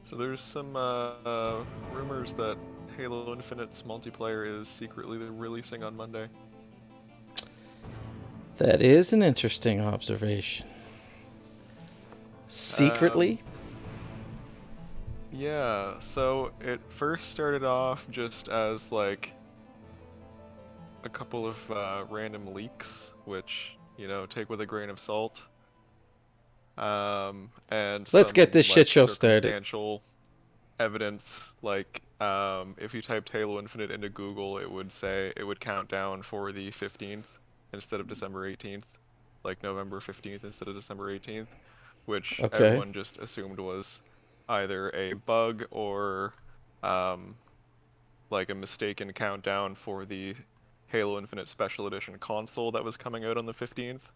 So there's some rumors that Halo Infinite's multiplayer is secretly releasing on Monday. That is an interesting observation. Um, Secretly? yeah, so it first started off just as like a couple of random leaks, which, take with a grain of salt. And Let's get some this like shit show started. circumstantial evidence, like if you typed Halo Infinite into Google, it would count down for the 15th instead of December 18th, like November 15th instead of December 18th, which Okay. everyone just assumed was either a bug or um, like a mistaken countdown for the Halo Infinite Special Edition console that was coming out on the 15th.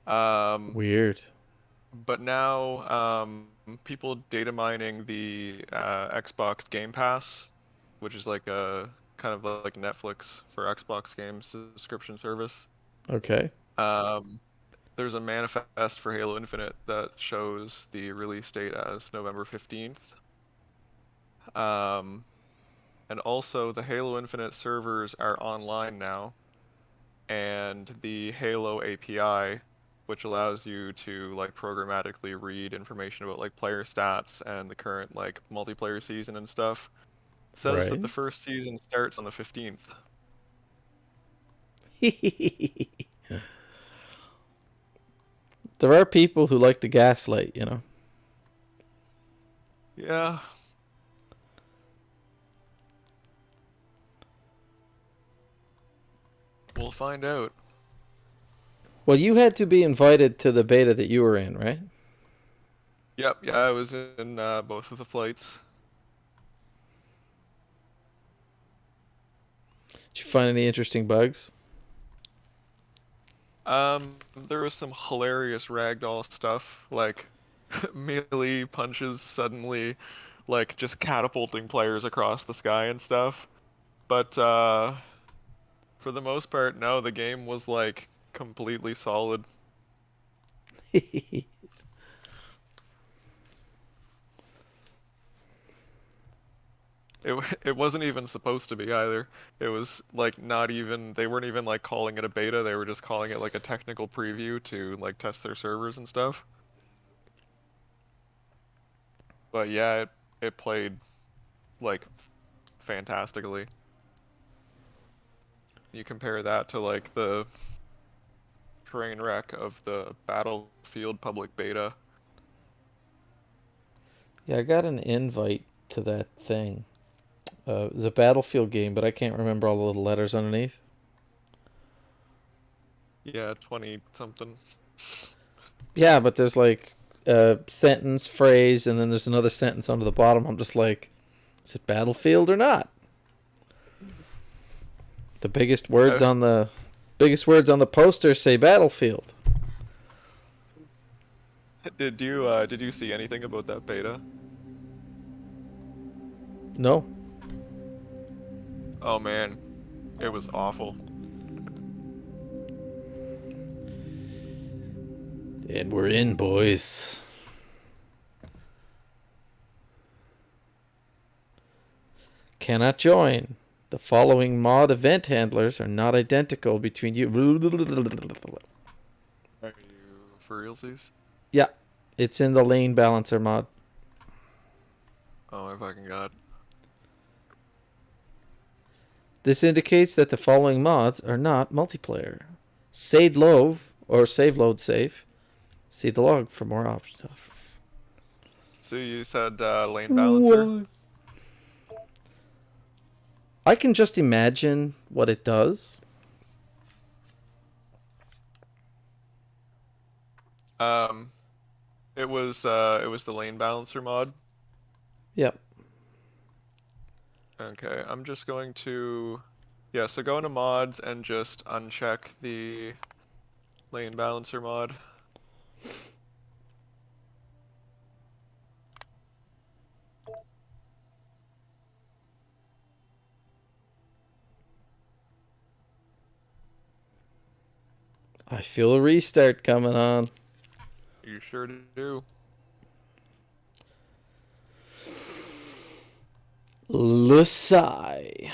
Um, Weird. But now, people data mining the Xbox Game Pass, which is like a kind of like Netflix for Xbox games subscription service. Okay. Um, there's a manifest for Halo Infinite that shows the release date as November 15th. Um, and also the Halo Infinite servers are online now, and the Halo API, which allows you to like programmatically read information about like player stats and the current like multiplayer season and stuff, says that the Right. first season starts on the 15th. There are people who like to gaslight, you know. Yeah, we'll find out. Well, you had to be invited to the beta that you were in, right? Yep, yeah, I was in both of the flights. Did you find any interesting bugs? There was some hilarious ragdoll stuff, like melee punches suddenly, like just catapulting players across the sky and stuff. But for the most part, no, the game was like completely solid. It wasn't even supposed to be either. It was like not even they weren't even like calling it a beta. They were just calling it like a technical preview to like test their servers and stuff. But yeah, it played like fantastically. You compare that to like the train wreck of the Battlefield public beta. Yeah, I got an invite to that thing. It was a Battlefield game, but I can't remember all the little letters underneath. Yeah, 20 something. Yeah, but there's like a sentence, phrase, and then there's another sentence under the bottom. I'm just like, is it Battlefield or not? The I, biggest words on the poster say Battlefield. did you see anything about that beta? No. Oh man, it was awful. And we're in, boys. Cannot join. The following mod event handlers are not identical between you. Are you for realsies? Yeah, it's in the lane balancer mod. Oh my fucking god. This indicates that the following mods are not multiplayer. Save Love or Save Load Safe. See the log for more options. So you said lane balancer? What? I can just imagine what it does. Um, it was the lane balancer mod. Yep. Okay, I'm just going to yeah, so go into mods and just uncheck the lane balancer mod. I feel a restart coming on. You sure do. Lusai.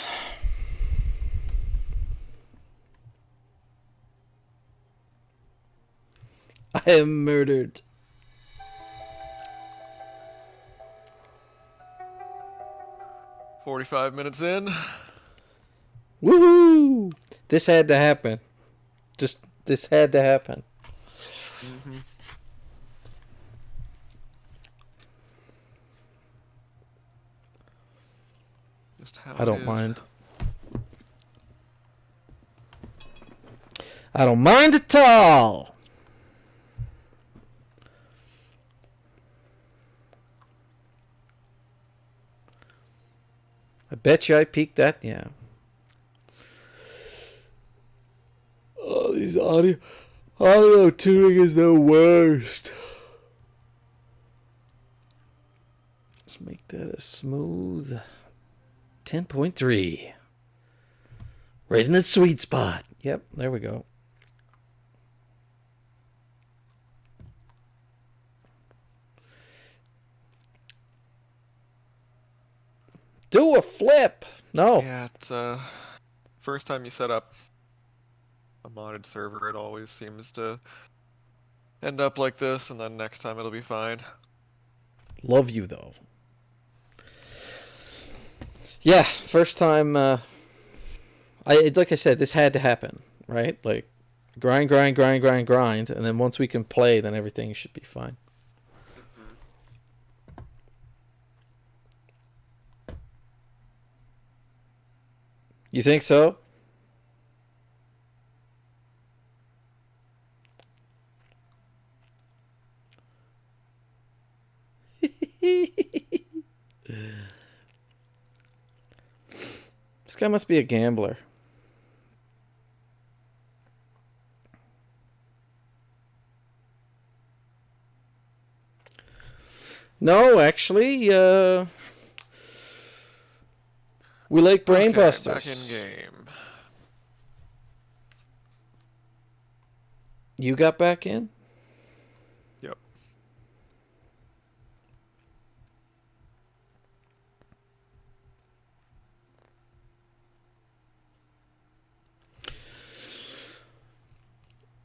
I am murdered. 45 minutes in. Woohoo! This had to happen. Just this had to happen. Mm-hmm. Just how I it don't is. mind. I don't mind at all. I bet you I peaked that. Yeah. Oh, these audio tuning is the worst. Let's make that a smooth 10.3. Right in the sweet spot. Yep, there we go. Do a flip. No. Yeah, it's first time you set up a modded server, it always seems to end up like this, and then next time it'll be fine. Love you though. Yeah, first time. Like I said, this had to happen, right? Like grind, and then once we can play, then everything should be fine. Mm-hmm. You think so? This guy must be a gambler. No, actually, we like brain Okay, back in busters. game. You got back in? Yep.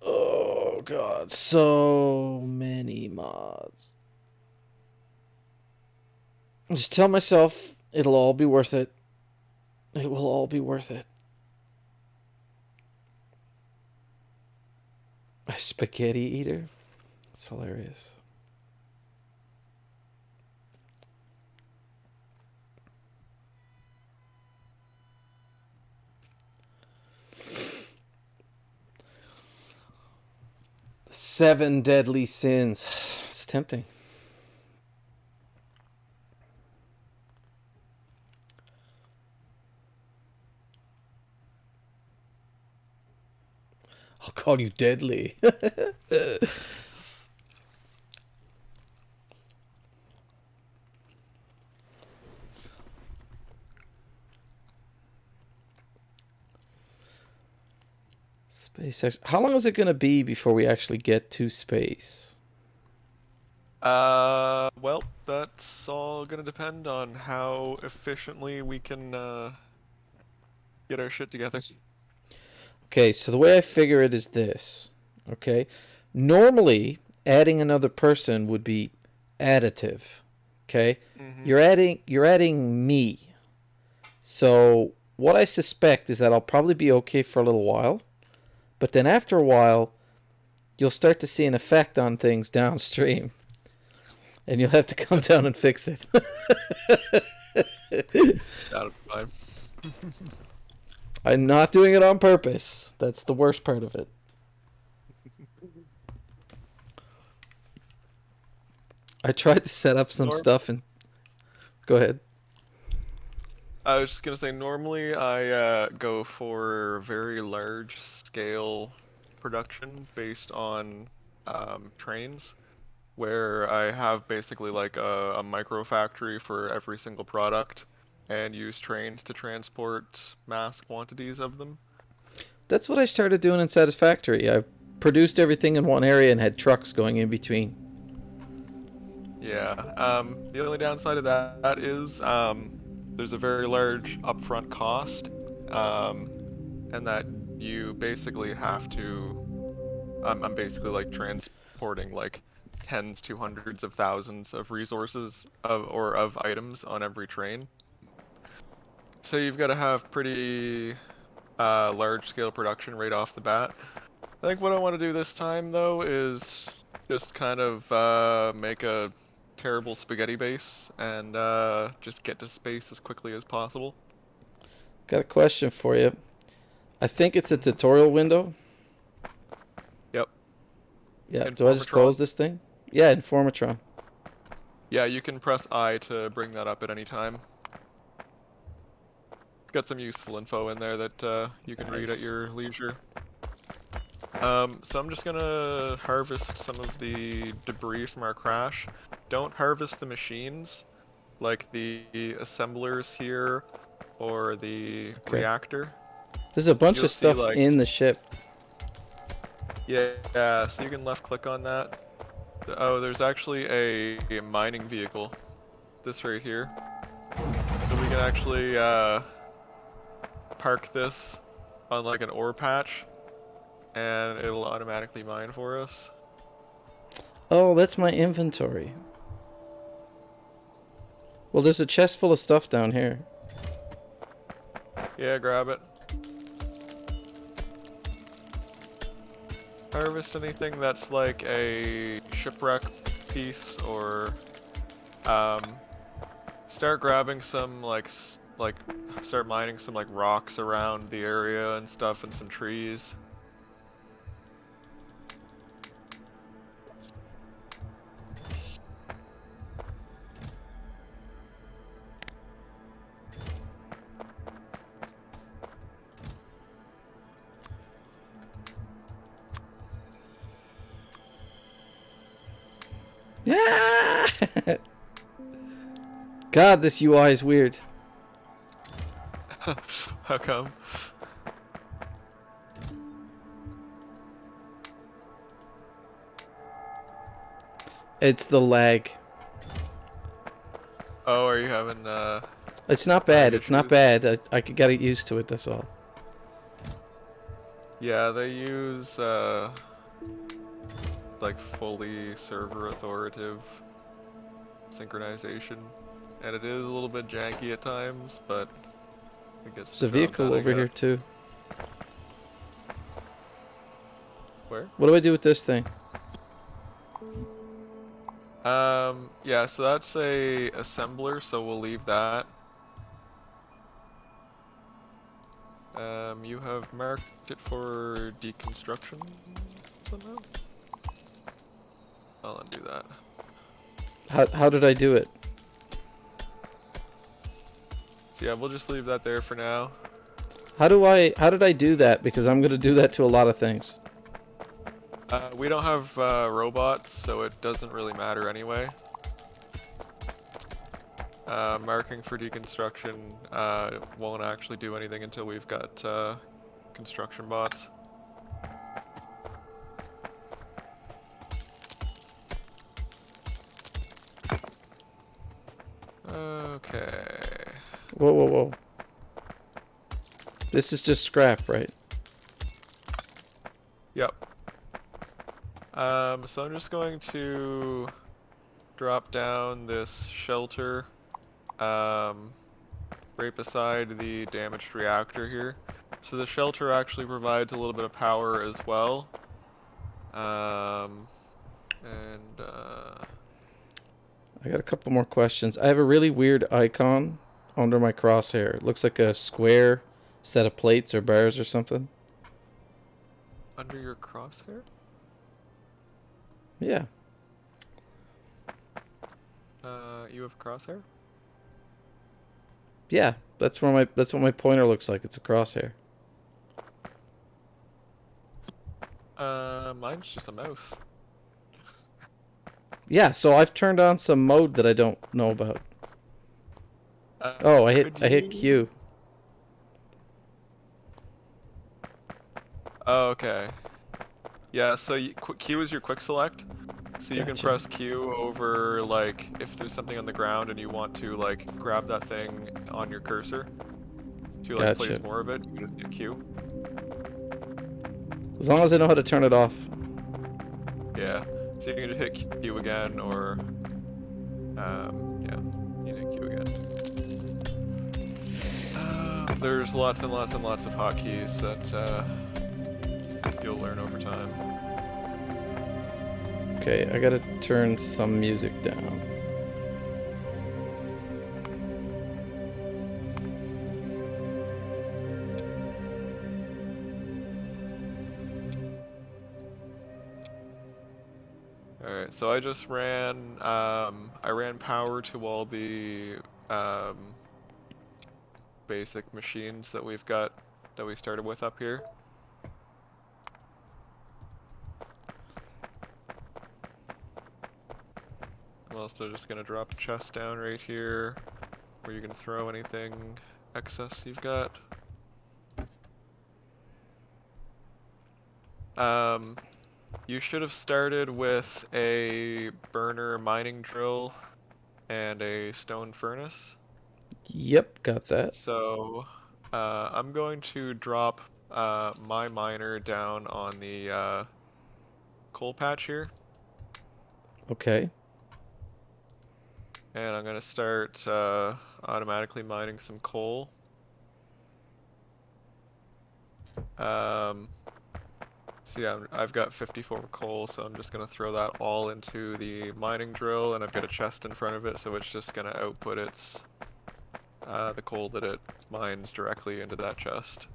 Oh god, so many mods. Just tell myself it'll all be worth it. It will all be worth it. A spaghetti eater? That's hilarious. The 7 deadly sins. It's tempting. I'll call you deadly. Space. How long is it going to be before we actually get to space? Well, that's all gonna depend on how efficiently we can get our shit together. Okay, so the way I figure it is this. Okay, normally adding another person would be additive. Okay, Mm-hmm. you're adding me. So what I suspect is that I'll probably be okay for a little while, but then after a while, you'll start to see an effect on things downstream, and you'll have to come down and fix it. That'll be fine. I'm not doing it on purpose. That's the worst part of it. I tried to set up some Norm stuff and go ahead. I was just gonna say, normally I go for very large scale production based on trains, where I have basically like a micro factory for every single product and use trains to transport mass quantities of them. That's what I started doing in Satisfactory. I produced everything in one area and had trucks going in between. Yeah. The only downside of that is there's a very large upfront cost, um, and that you basically have to. I'm basically like transporting like tens to hundreds of thousands of resources of items on every train. So you've got to have pretty large scale production right off the bat. I think what I want to do this time though is just kind of make a terrible spaghetti base and just get to space as quickly as possible. Got a question for you. I think it's a Hmm. tutorial window. Yep. Yeah. Do I just close Informatron. this thing? Yeah, Informatron. Yeah, you can press I to bring that up at any time. Got some useful info in there that you can read at Nice. your leisure. So I'm just gonna harvest some of the debris from our crash. Don't harvest the machines, like the assemblers here or the Okay. reactor. There's a bunch You'll of see stuff like, in the ship. yeah, so you can left click on that. Oh, there's actually a mining vehicle, this right here. So we can actually park this on like an ore patch and it'll automatically mine for us. Oh, that's my inventory. Well, there's a chest full of stuff down here. Yeah, grab it. Harvest anything that's like a shipwreck piece or um start grabbing some like start mining some like rocks around the area and stuff and some trees. Yeah. God, this UI is weird. How come? It's the lag. Oh, are you having It's not lag bad. It's not issues? bad. I could get used to it. That's all. Yeah, they use like fully server authoritative synchronization, and it is a little bit janky at times, but it gets There's the a job vehicle done, I over guess. here too. Where? What do I do with this thing? Yeah, so that's a assembler, so we'll leave that. You have marked it for deconstruction somehow? I'll undo that. How did I do it? So yeah, we'll just leave that there for now. How did I do that? Because I'm gonna do that to a lot of things. We don't have robots, so it doesn't really matter anyway. Marking for deconstruction won't actually do anything until we've got construction bots. Okay. Whoa, whoa, whoa. This is just scrap, right? Yep. So I'm just going to drop down this shelter um, right beside the damaged reactor here. So the shelter actually provides a little bit of power as well. Um, and I got a couple more questions. I have a really weird icon under my crosshair. It looks like a square set of plates or bars or something. under your crosshair? Yeah. You have crosshair? Yeah. That's what my pointer looks like. It's a crosshair. Mine's just a mouse. Yeah, so I've turned on some mode that I don't know about. Oh, Could I hit you? Q. Oh, okay. Yeah, so Q is your quick select. So you can Gotcha. press Q over, like, if there's something on the ground and you want to, like, grab that thing on your cursor to, like, place Gotcha. more of it, you just hit Q. As long as I know how to turn it off. Yeah. So you can just hit Q again, or, yeah, you hit Q again. There's lots and lots and lots of hotkeys that, you'll learn over time. Okay, I gotta turn some music down. Alright, so I just ran, I ran power to all the, um, basic machines that we've got, that we started with up here. I'm also just gonna drop a chest down right here, where you can throw anything excess you've got. Um, you should have started with a burner mining drill and a stone furnace. Yep, got that. So, I'm going to drop my miner down on the coal patch here, Okay. and I'm gonna start automatically mining some coal. Um, so yeah, I've got 54 coal, so I'm just gonna throw that all into the mining drill, and I've got a chest in front of it, so it's just gonna output its the coal that it mines directly into that chest.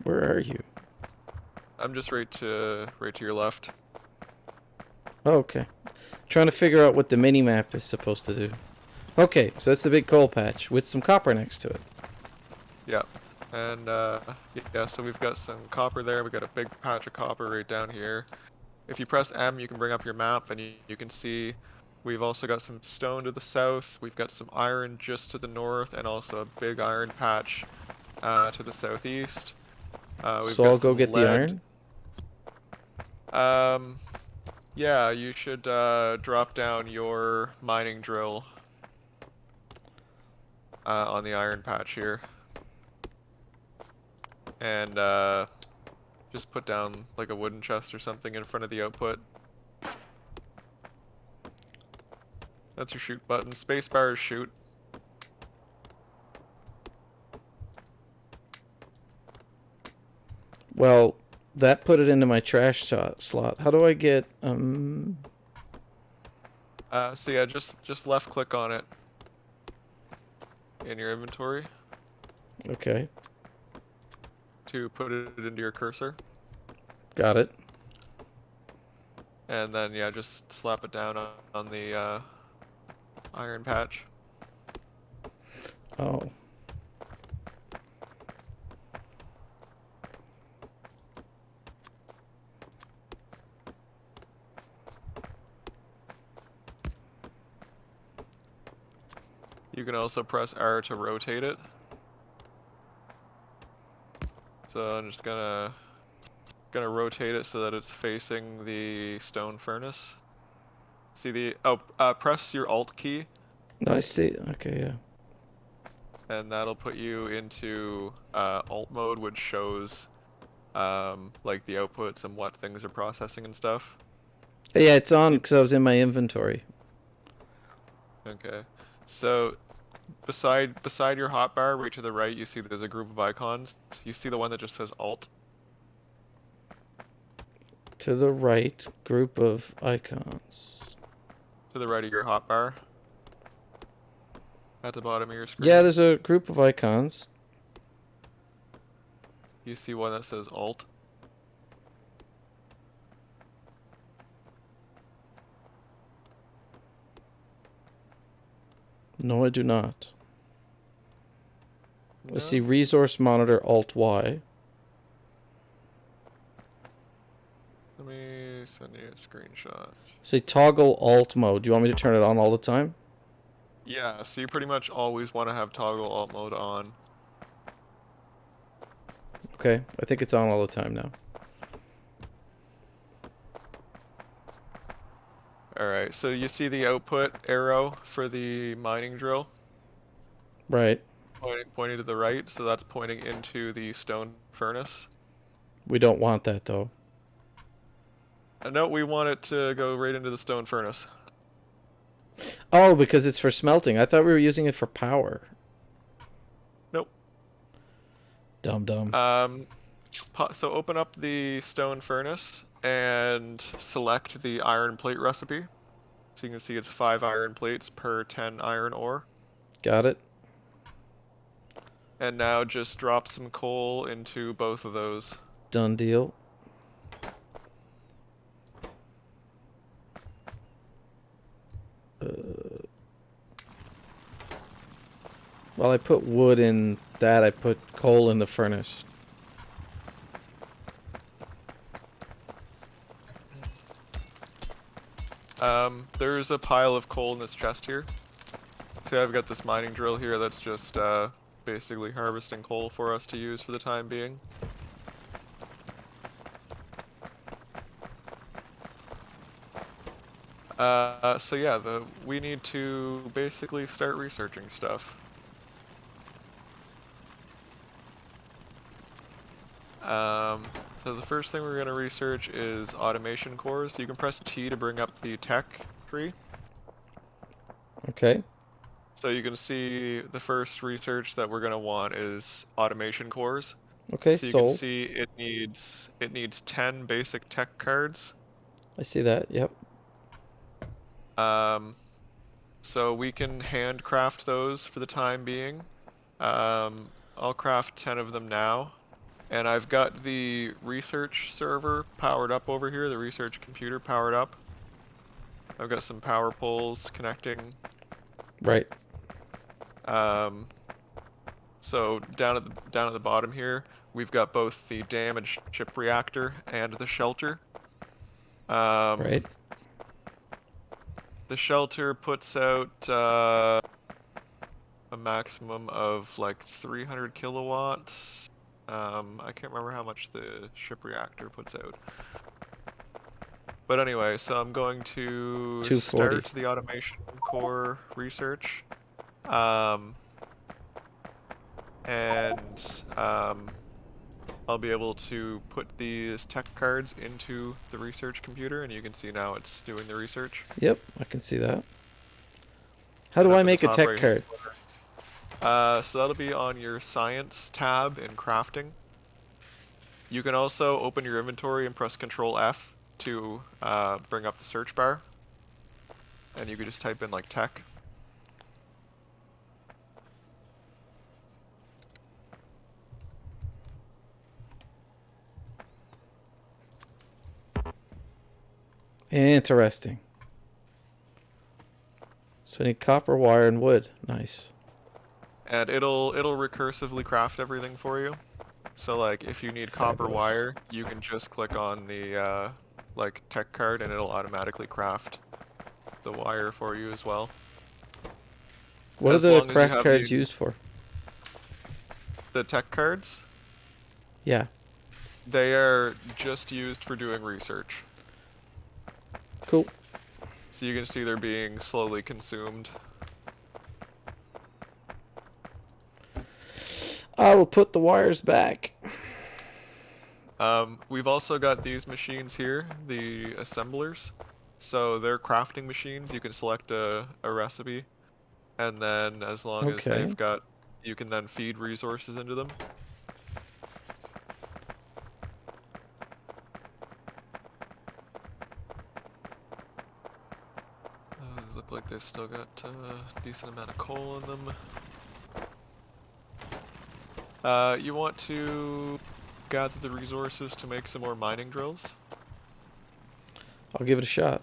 Where are you? I'm just right to your left. Oh, okay. Trying to figure out what the mini map is supposed to do. Okay, so that's the big coal patch with some copper next to it. Yeah. And yeah, so we've got some copper there. We've got a big patch of copper right down here. If you press M, you can bring up your map and you can see we've also got some stone to the south. We've got some iron just to the north and also a big iron patch to the southeast. We've So got I'll go some get the lead. iron. Um, yeah, you should drop down your mining drill on the iron patch here. And just put down like a wooden chest or something in front of the output. That's your shoot button. Spacebar is shoot. Well, that put it into my trash slot. How do I get So yeah, just left click on it in your inventory okay. to put it into your cursor, Got it. and then yeah, just slap it down on the iron patch. Oh. You can also press R to rotate it. So I'm just gonna rotate it so that it's facing the stone furnace. See the press your Alt key, No, I see. Okay, yeah. and that'll put you into alt mode, which shows like the outputs and what things are processing and stuff. Yeah, it's on You, because I was in my inventory. okay, so beside your hotbar, right to the right, you see there's a group of icons. You see the one that just says Alt To the right, group of icons. to the right of your hotbar at the bottom of your Yeah, screen. there's a group of icons. You see one that says Alt. No, I do not. I see No? resource monitor Alt Y. Let me send you a screenshot. Say toggle Alt mode. Do you want me to turn it on all the time? Yeah, so you pretty much always want to have toggle alt mode on. Okay, I think it's on all the time now. Alright, so you see the output arrow for the mining drill Right. pointing to the right, so that's pointing into the stone furnace. We don't want that though. No, we want it to go right into the stone furnace. Oh, because it's for smelting. I thought we were using it for power. Nope. Dum dum. Um, so open up the stone furnace and select the iron plate recipe. So you can see it's 5 iron plates per 10 iron ore. Got it. And now just drop some coal into both of those. Done deal. Well, I put wood in that. I put coal in the furnace. There's a pile of coal in this chest here. See, I've got this mining drill here that's just basically harvesting coal for us to use for the time being. So yeah, we need to basically start researching stuff. Um, so the first thing we're going to research is automation cores. You can press T to bring up the tech tree. Okay. So you can see the first research that we're going to want is automation cores. Okay, So you can sold. see it needs 10 basic tech cards. I see that. Yep. Um, so we can handcraft those for the time being. I'll craft 10 of them now. And I've got the research server powered up over here, the research computer powered up. I've got some power poles connecting. Right. Um, so down at the bottom here, we've got both the damaged chip reactor and the shelter. Um, Right. the shelter puts out a maximum of like 300 kilowatts. I can't remember how much the ship reactor puts out. But anyway, so I'm going to 240. start the automation core research. Um, and I'll be able to put these tech cards into the research computer, and you can see now it's doing the research. Yep, I can see that. How And do I up in the make a top tech right hand card? corner. So that'll be on your science tab in crafting. You can also open your inventory and press Control F to bring up the search bar. And you can just type in like tech. Interesting. So I need copper, wire, and wood. Nice. And it'll recursively craft everything for you. So like if you need copper Fabulous. wire, you can just click on the like tech card and it'll automatically craft the wire for you as well. What are As the long as you craft have cards used for? the tech cards, Yeah. they are just used for doing research. Cool. So you can see they're being slowly consumed. I will put the wires back. We've also got these machines here, the assemblers. So they're crafting machines. You can select a recipe, and then as long as Okay. they've got, you can then feed resources into them. Those look like they've still got a decent amount of coal in them. You want to gather the resources to make some more mining drills. I'll give it a shot.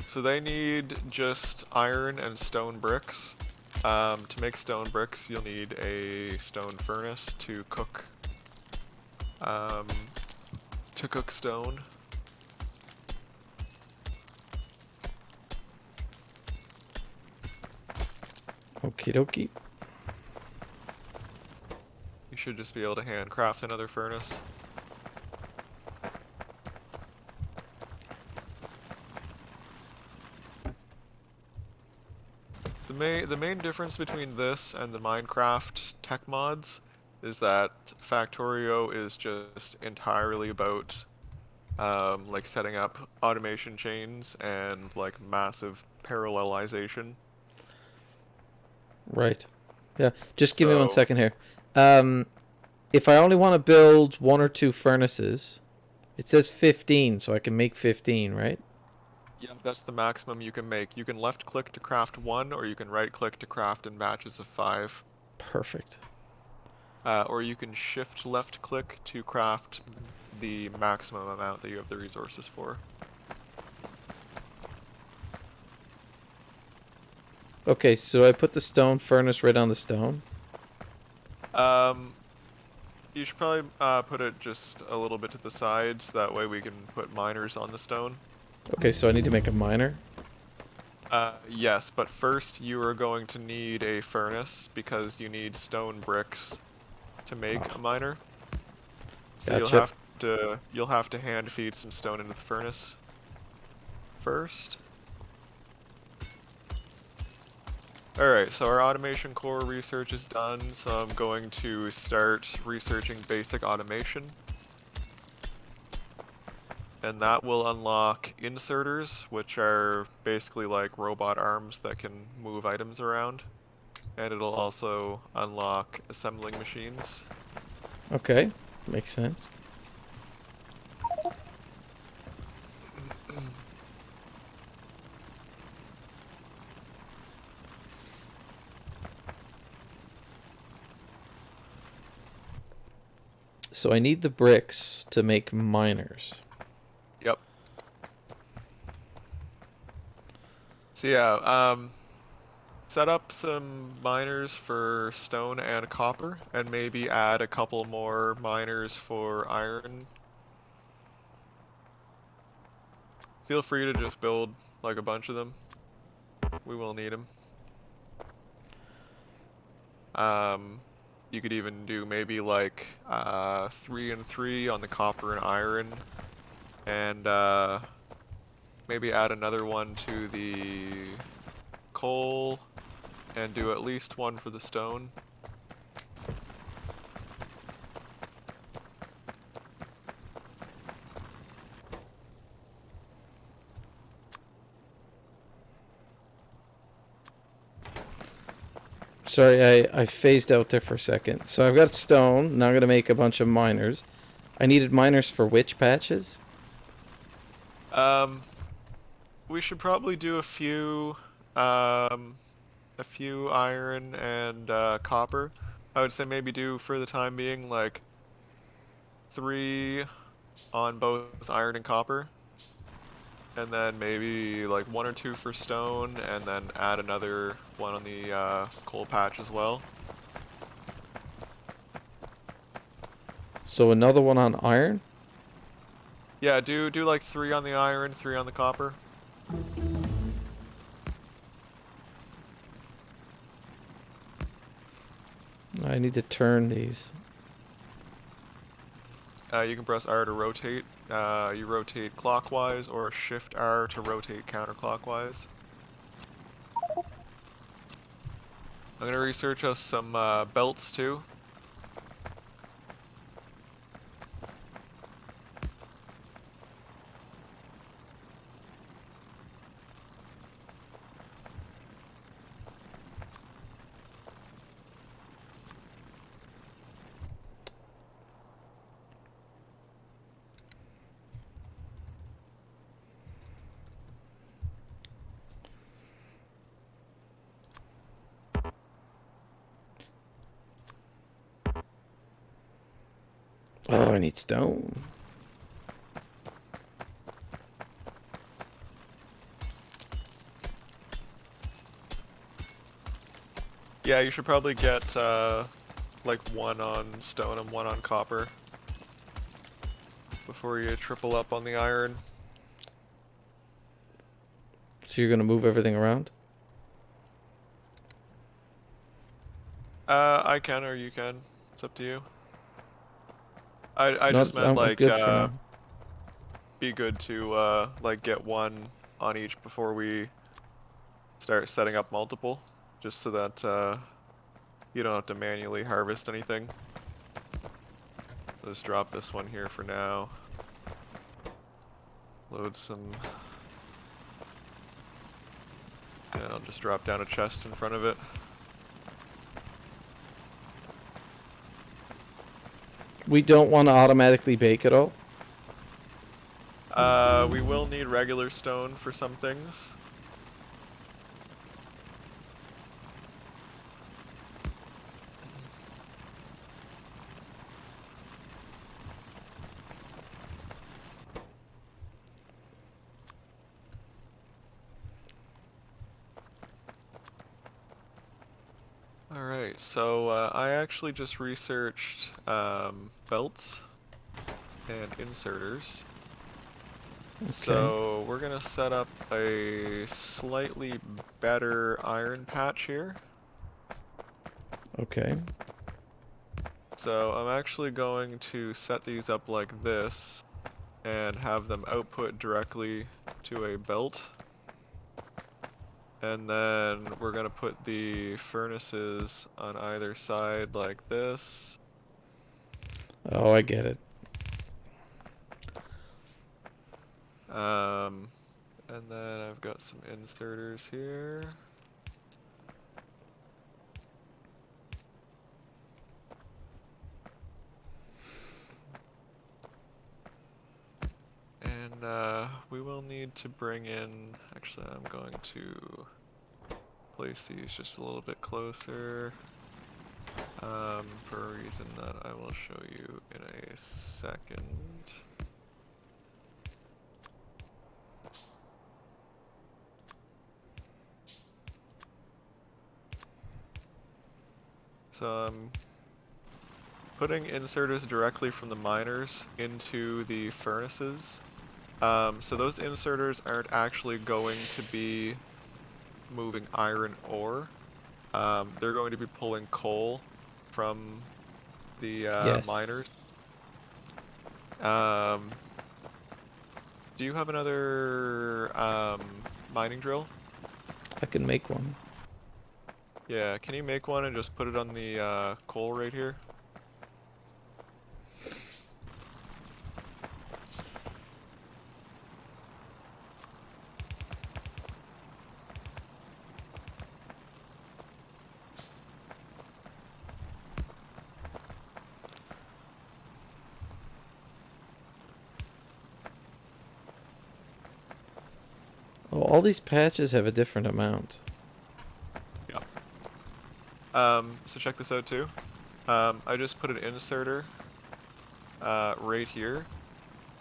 So they need just iron and stone bricks. To make stone bricks, you'll need a stone furnace um, to cook stone. Okie dokie. You should just be able to handcraft another furnace. The main difference between this and the Minecraft tech mods is that Factorio is just entirely about like setting up automation chains and like massive parallelization. Right. Yeah. Just give me one So second here. Um, if I only want to build one or two furnaces, it says 15, so I can make 15, right? yeah, that's the maximum you can make. You can left click to craft one, or you can right click to craft in batches of five. Perfect. Or you can shift left click to craft the maximum amount that you have the resources for. Okay, so I put the stone furnace right on the stone. Um, you should probably put it just a little bit to the sides. That way we can put miners on the stone. Okay, so I need to make a miner. Yes, but first you are going to need a furnace because you need stone bricks to make a Oh, miner. So gotcha. you'll have to hand feed some stone into the furnace first. Alright, so our automation core research is done, so I'm going to start researching basic automation. And that will unlock inserters, which are basically like robot arms that can move items around. And it'll also unlock assembling machines. Okay, makes sense. So I need the bricks to make miners. Yep. So yeah, set up some miners for stone and copper, and maybe add a couple more miners for iron. Feel free to just build like a bunch of them. We will need them. Um, you could even do maybe like 3 and 3 on the copper and iron, and maybe add another one to the coal, and do at least one for the stone. Sorry, I phased out there for a second. So I've got stone. Now I'm going to make a bunch of miners. I needed miners for which patches? Um, we should probably do um, a few iron and copper. I would say maybe do for the time being like 3 on both iron and copper, and then maybe like 1 or 2 for stone, and then add another one on the coal patch as well. So another one on iron? Yeah, do like 3 on the iron, 3 on the copper. I need to turn these. You can press R to rotate. You rotate clockwise, or shift R to rotate counterclockwise. I'm gonna research us some belts too. Oh, I need stone. Yeah, you should probably get like 1 on stone and 1 on copper before you triple up on the iron. So you're going to move everything around? I can or you can. It's up to you. I No, just meant I'm like good for now. be good to like get 1 on each before we start setting up multiple. just so that you don't have to manually harvest anything. Let's drop this one here for now. Load some. And I'll just drop down a chest in front of it. We don't want to automatically bake at all. We will need regular stone for some things. Alright, so I actually just researched belts and inserters. Okay. So we're gonna set up a slightly better iron patch here. Okay. So I'm actually going to set these up like this and have them output directly to a belt. And then we're gonna put the furnaces on either side like this. Oh, I get it. And then I've got some inserters here. And we will need to bring in, actually I'm going to place these just a little bit closer for a reason that I will show you in a second. So I'm putting inserters directly from the miners into the furnaces. So those inserters aren't actually going to be moving iron ore. They're going to be pulling coal from the miners. Yes. Do you have another mining drill? I can make one. Yeah, can you make one and just put it on the coal right here? Oh, all these patches have a different amount. Yeah. So check this out too. I just put an inserter right here.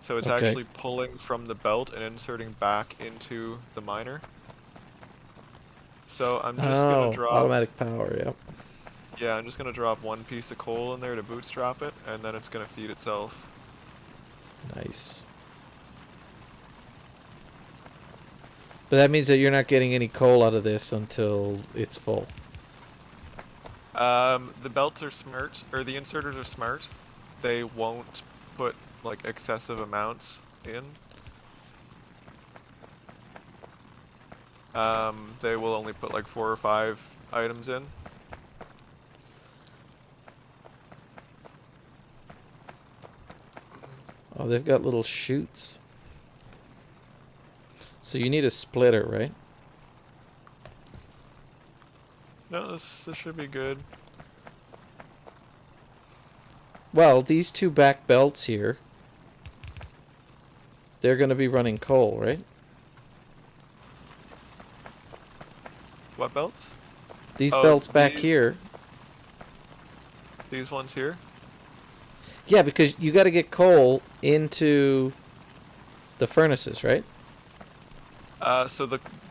So it's Okay. actually pulling from the belt and inserting back into the miner. So I'm just gonna Oh, drop, automatic power, yep. yeah, I'm just gonna drop one piece of coal in there to bootstrap it, and then it's gonna feed itself. Nice. But that means that you're not getting any coal out of this until it's full. The belts are smart, or the inserters are smart. They won't put like excessive amounts in. They will only put like 4 or 5 items in. Oh, they've got little chutes. So you need a splitter, right? No, this should be good. Well, these two back belts here, they're going to be running coal, right? What belts? These Oh, belts back here. these ones here? Yeah, because you got to get coal into the furnaces, right? So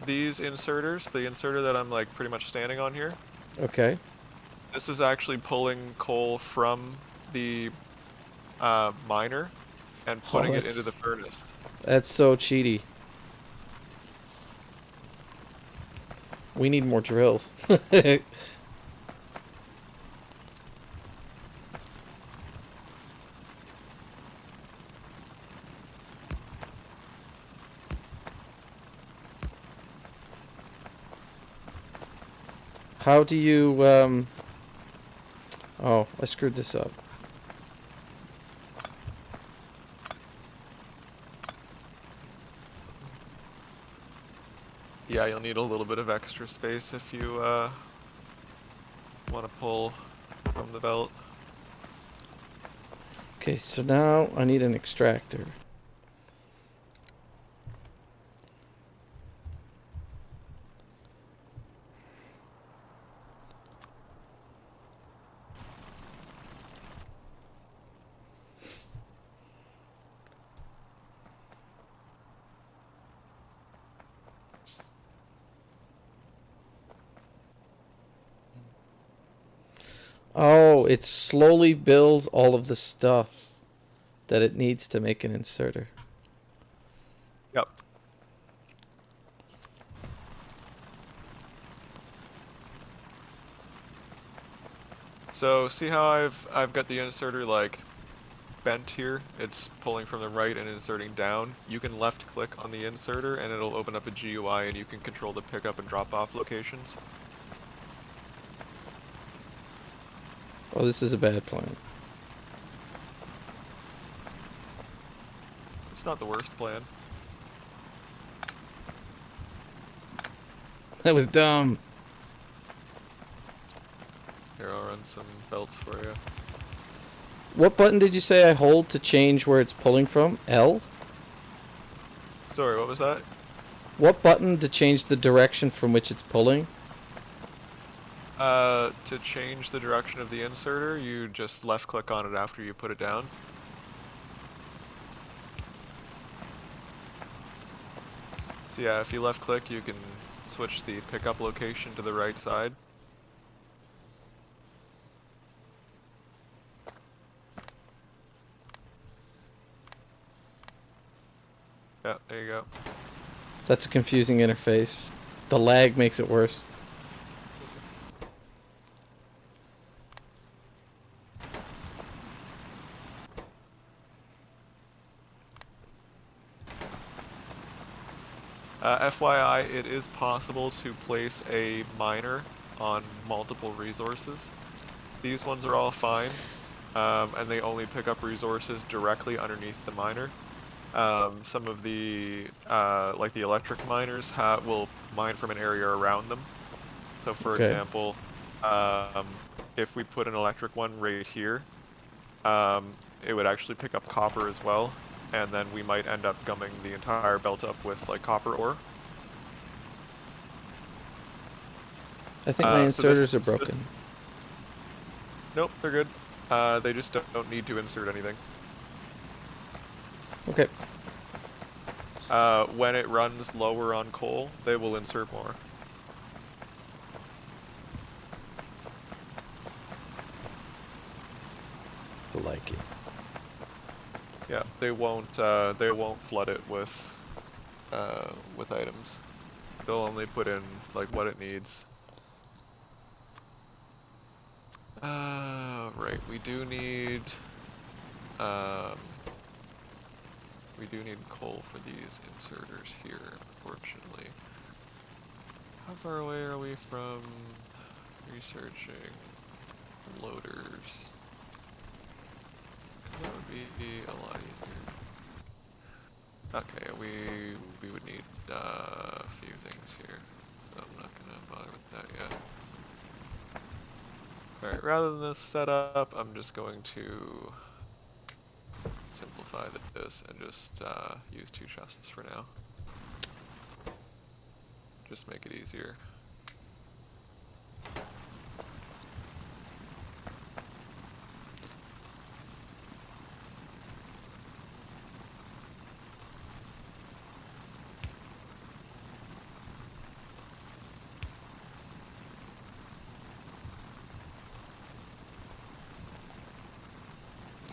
these inserters, the inserter that I'm like pretty much standing on here, Okay. this is actually pulling coal from the miner and Oh, putting it into the furnace. that's so cheaty. We need more drills. How do you, oh, I screwed this up. Yeah, you'll need a little bit of extra space if you want to pull from the belt. Okay, so now I need an extractor. Oh, it slowly builds all of the stuff that it needs to make an inserter. Yep. So see how I've got the inserter like bent here? It's pulling from the right and inserting down. You can left click on the inserter and it'll open up a GUI and you can control the pickup and drop off locations. Oh, this is a bad plan. It's not the worst plan. That was dumb. Here, I'll run some belts for you. What button did you say I hold to change where it's pulling from? L? Sorry, what was that? What button to change the direction from which it's pulling? To change the direction of the inserter, you just left click on it after you put it down. So yeah, if you left click, you can switch the pickup location to the right side. Yeah, there you go. That's a confusing interface. The lag makes it worse. FYI, it is possible to place a miner on multiple resources. These ones are all fine, and they only pick up resources directly underneath the miner. Some of the, like the electric miners will mine from an area around them. So for Okay. example, um, if we put an electric one right here, um, it would actually pick up copper as well, and then we might end up gumming the entire belt up with like copper ore. I think my So this, inserters are broken. nope, they're good. They just don't need to insert anything. Okay. When it runs lower on coal, they will insert more. I like it. Yeah, they won't flood it with items. They'll only put in like what it needs. Right, um, we do need coal for these inserters here, unfortunately. How far away are we from researching loaders? That would be a lot easier. Okay, we would need a few things here, so I'm not gonna bother with that yet. Alright, rather than this setup, I'm just going to simplify this and just use 2 chests for now. Just make it easier.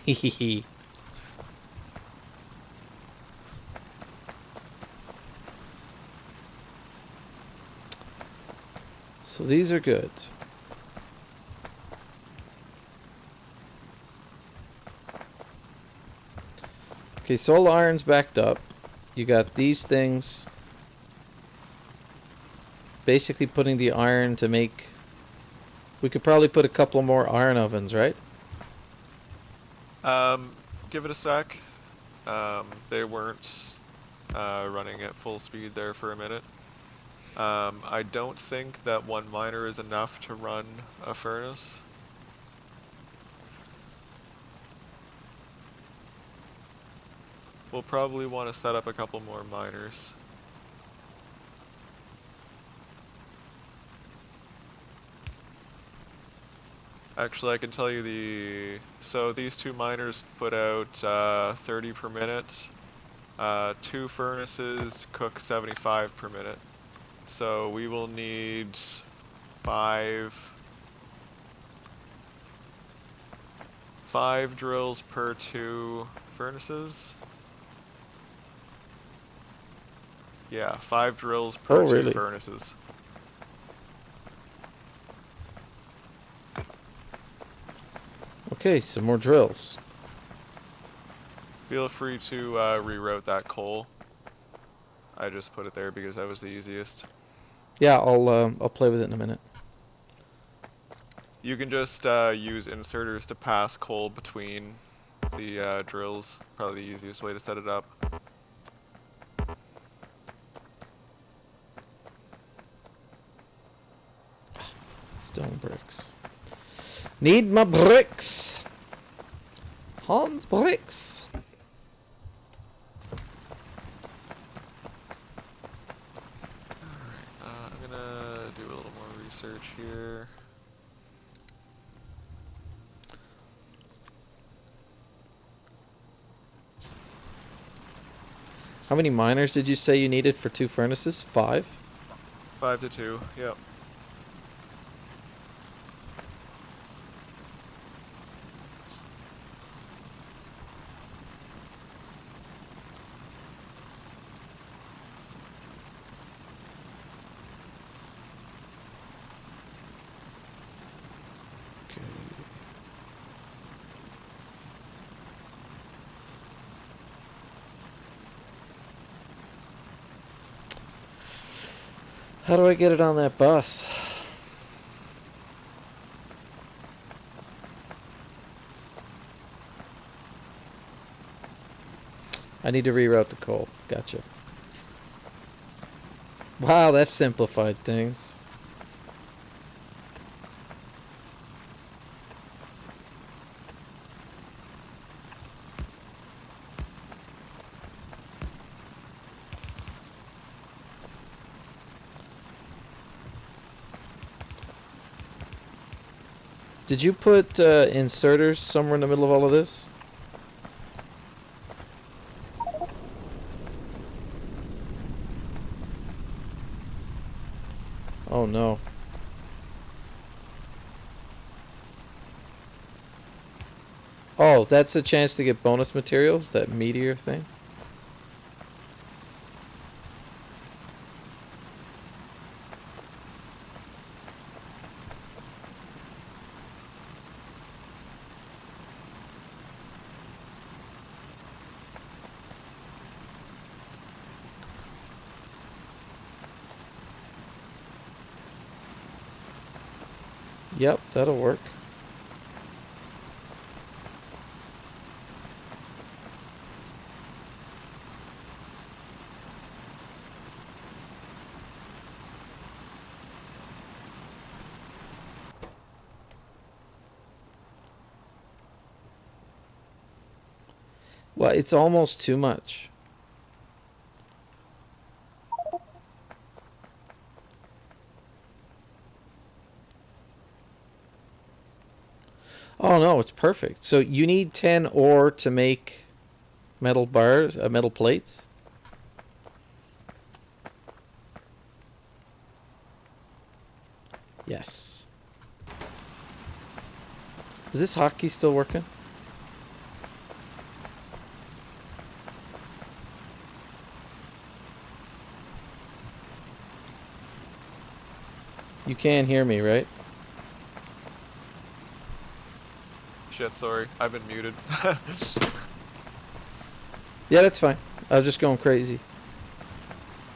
Hehehe. So these are good. Okay, so all the iron's backed up. You got these things. Basically putting the iron to make We could probably put a couple more iron ovens, right? Give it a sec. They weren't running at full speed there for a minute. I don't think that one miner is enough to run a furnace. We'll probably want to set up a couple more miners. Actually, I can tell you so these two miners put out 30 per minute. Two furnaces cook 75 per minute. So we will need five drills per two furnaces. Yeah, 5 drills per Oh, two really? furnaces. Okay, some more drills. Feel free to reroute that coal. I just put it there because that was the easiest. Yeah, I'll play with it in a minute. You can just use inserters to pass coal between the drills. Probably the easiest way to set it up. Stone bricks. Need my bricks. Hans bricks. Alright, I'm gonna do a little more research here. How many miners did you say you needed for 2 furnaces? 5? 5 to 2, yep. Okay. How do I get it on that bus? I need to reroute the coal. Gotcha. Wow, that simplified things. Did you put inserters somewhere in the middle of all of this? Oh no. Oh, that's a chance to get bonus materials, that meteor thing? Yep, that'll work. Well, it's almost too much. Oh no, it's perfect. So you need 10 ore to make metal bars, metal plates? Yes. Is this hotkey still working? You can hear me, right? Shit, sorry. I've been muted. Yeah, that's fine. I was just going crazy.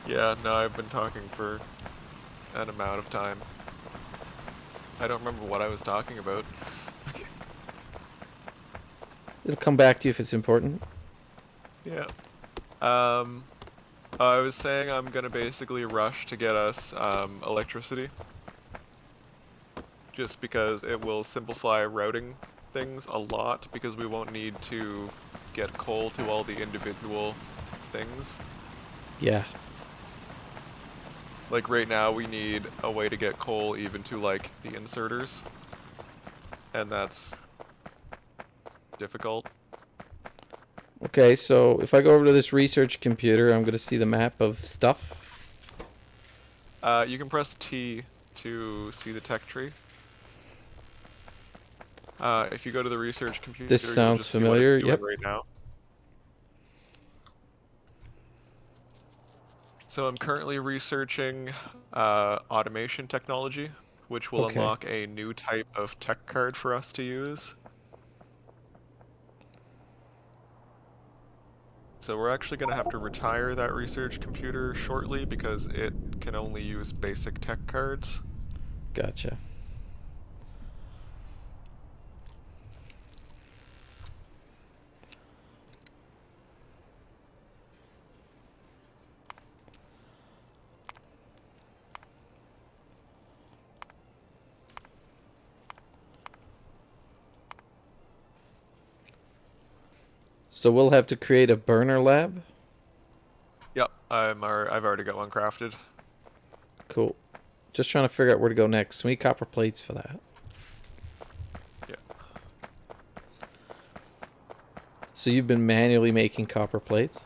Yeah, no, I've been talking for an amount of time. I don't remember what I was talking about. It'll come back to you if it's important. Yeah. Um, I was saying I'm gonna basically rush to get us electricity, just because it will simplify routing things a lot, because we won't need to get coal to all the individual things. Yeah. Like right now we need a way to get coal even to like the inserters, and that's difficult. Okay, so if I go over to this research computer, I'm going to see the map of stuff. You can press T to see the tech tree. If you go to the research This computer, you'll sounds just see what it's familiar. doing Yep. right now. So I'm currently researching automation technology, which will Okay. unlock a new type of tech card for us to use. So we're actually going to have to retire that research computer shortly because it can only use basic tech cards. Gotcha. So we'll have to create a burner lab. Yep, I've already got one crafted. Cool. Just trying to figure out where to go next. We need copper plates for that. Yeah. So you've been manually making copper plates?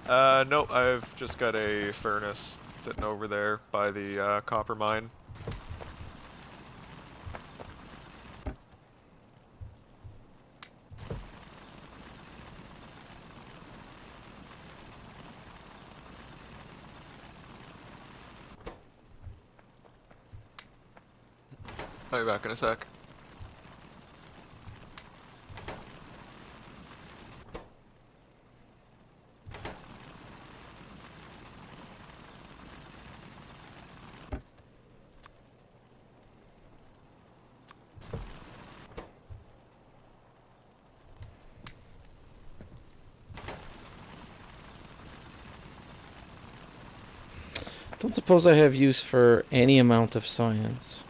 No, I've just got a furnace sitting over there by the copper mine. I'll be back in a sec. Don't suppose I have use for any amount of science.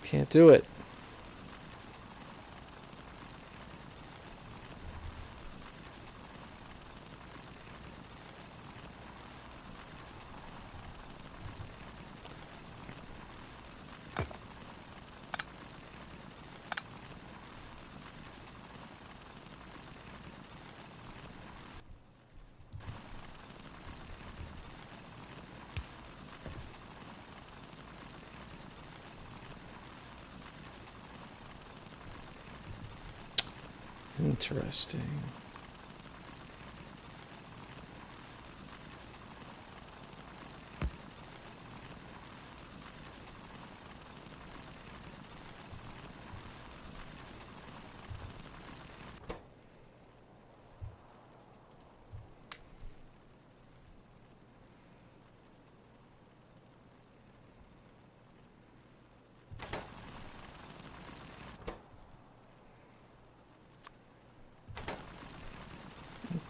Can't do it. Interesting.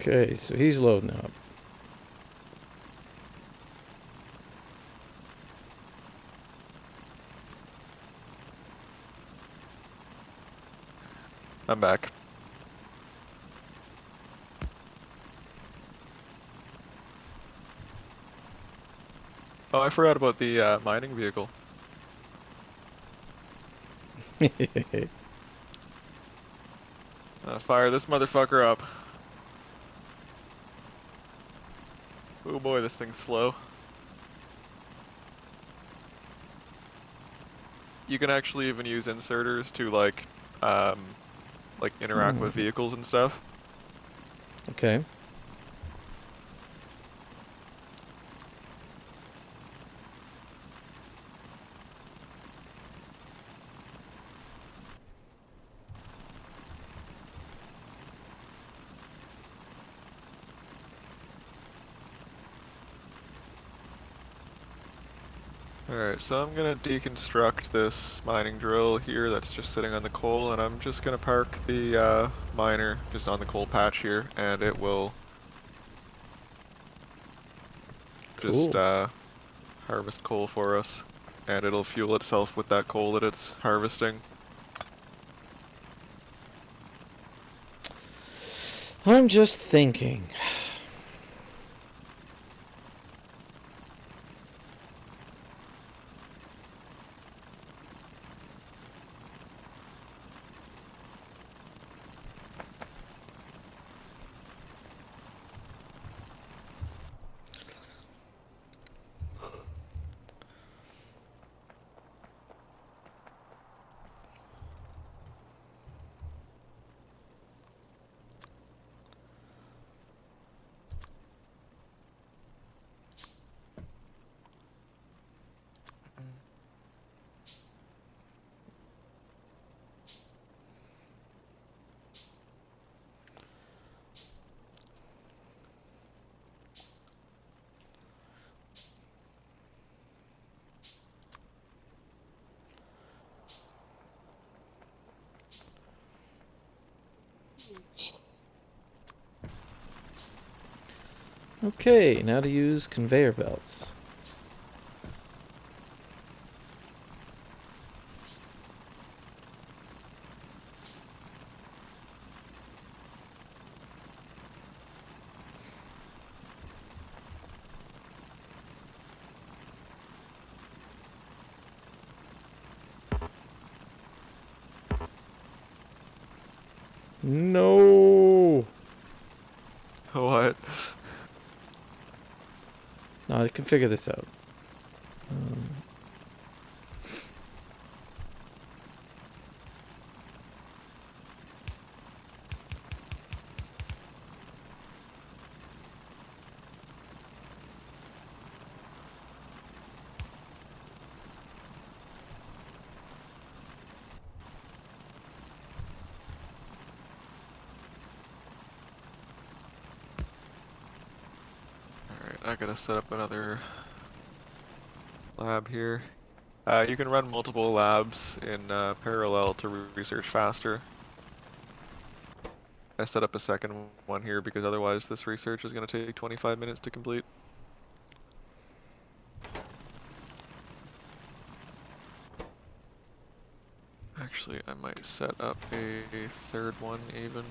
Okay, so he's loading up. I'm back. Oh, I forgot about the mining vehicle. Fire this motherfucker up. Oh boy, this thing's slow. You can actually even use inserters to like interact with vehicles and stuff. Okay. Alright, so I'm gonna deconstruct this mining drill here that's just sitting on the coal, and I'm just gonna park the miner just on the coal patch here, and it will just Cool. harvest coal for us. And it'll fuel itself with that coal that it's harvesting. I'm just thinking. Okay, now to use conveyor belts. No. What? No, I can figure this out. Alright, I gotta set up another lab here. You can run multiple labs in parallel to research faster. I set up a second one here because otherwise this research is going to take 25 minutes to complete. Actually, I might set up a third one even.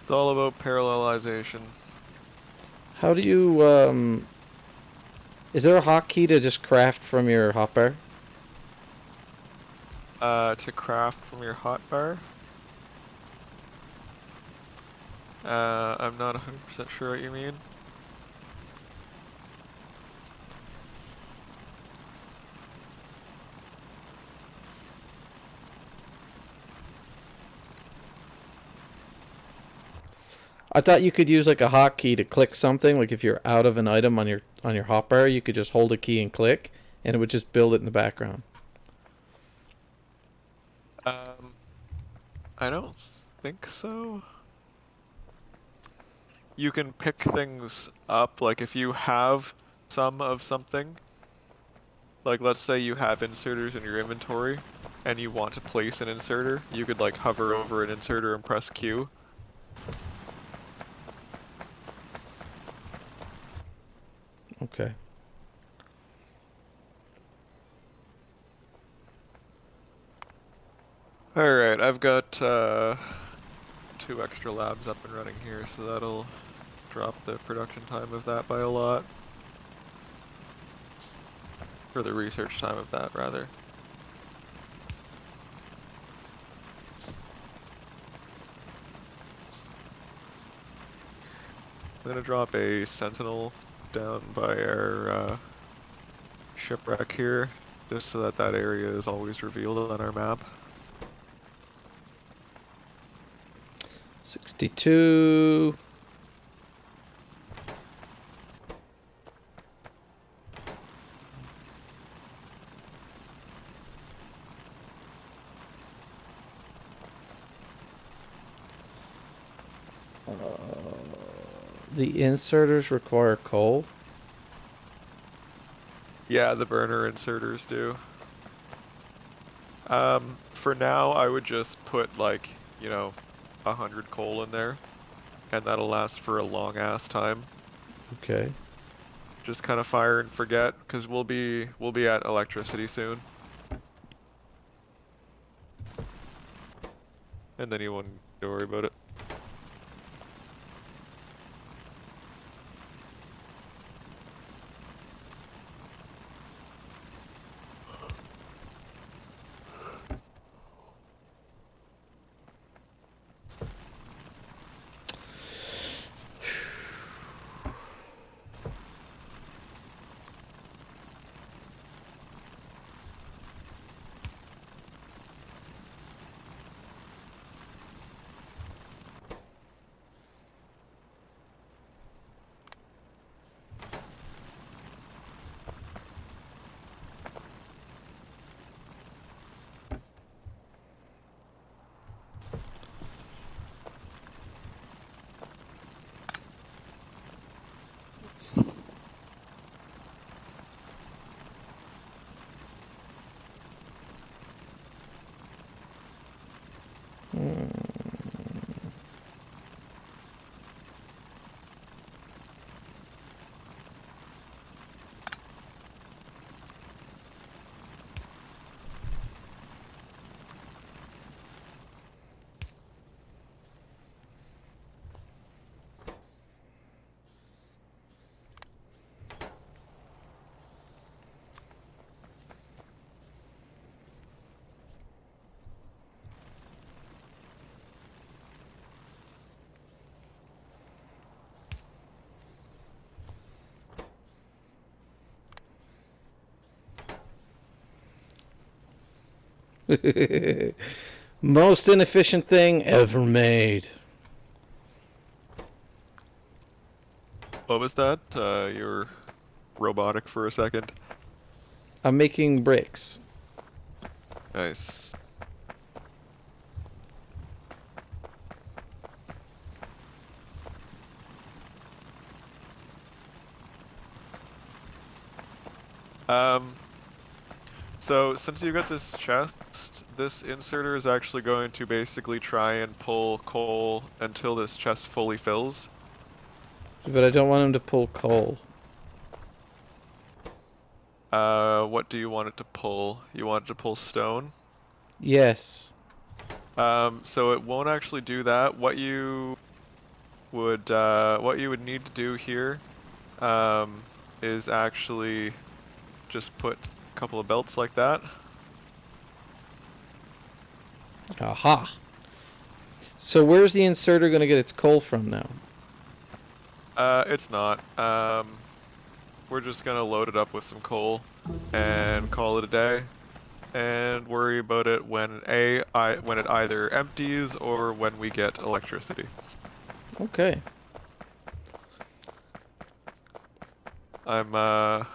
It's all about parallelization. How do you, is there a hotkey to just craft from your hotbar? To craft from your hotbar. I'm not 100% sure what you mean. I thought you could use like a hotkey to click something. Like if you're out of an item on your hotbar, you could just hold a key and click, and it would just build it in the background. Um, I don't think so. You can pick things up, like if you have some of something, like let's say you have inserters in your inventory, and you want to place an inserter, you could like hover over an inserter and press Q. Okay. Alright, I've got 2 extra labs up and running here, so that'll drop the production time of that by a lot. Or the research time of that, rather. I'm gonna drop a sentinel down by our shipwreck here, just so that that area is always revealed on our map. 62. The inserters require coal. Yeah, the burner inserters do. For now, I would just put like, 100 coal in there, and that'll last for a long ass time. Okay. Just kind of fire and forget, because we'll be at electricity soon, and then you won't need to worry about it. Most inefficient thing ever made. What was that? You were robotic for a second. I'm making bricks. Nice. Um, so since you got this chest, this inserter is actually going to basically try and pull coal until this chest fully fills. But I don't want him to pull coal. What do you want it to pull? You want it to pull stone? Yes. So it won't actually do that. What you would need to do here, um, is actually just put a couple of belts like that. Aha. So where's the inserter going to get its coal from now? It's not. We're just gonna load it up with some coal and call it a day, and worry about it when it either empties or when we get electricity. Okay. I'm gonna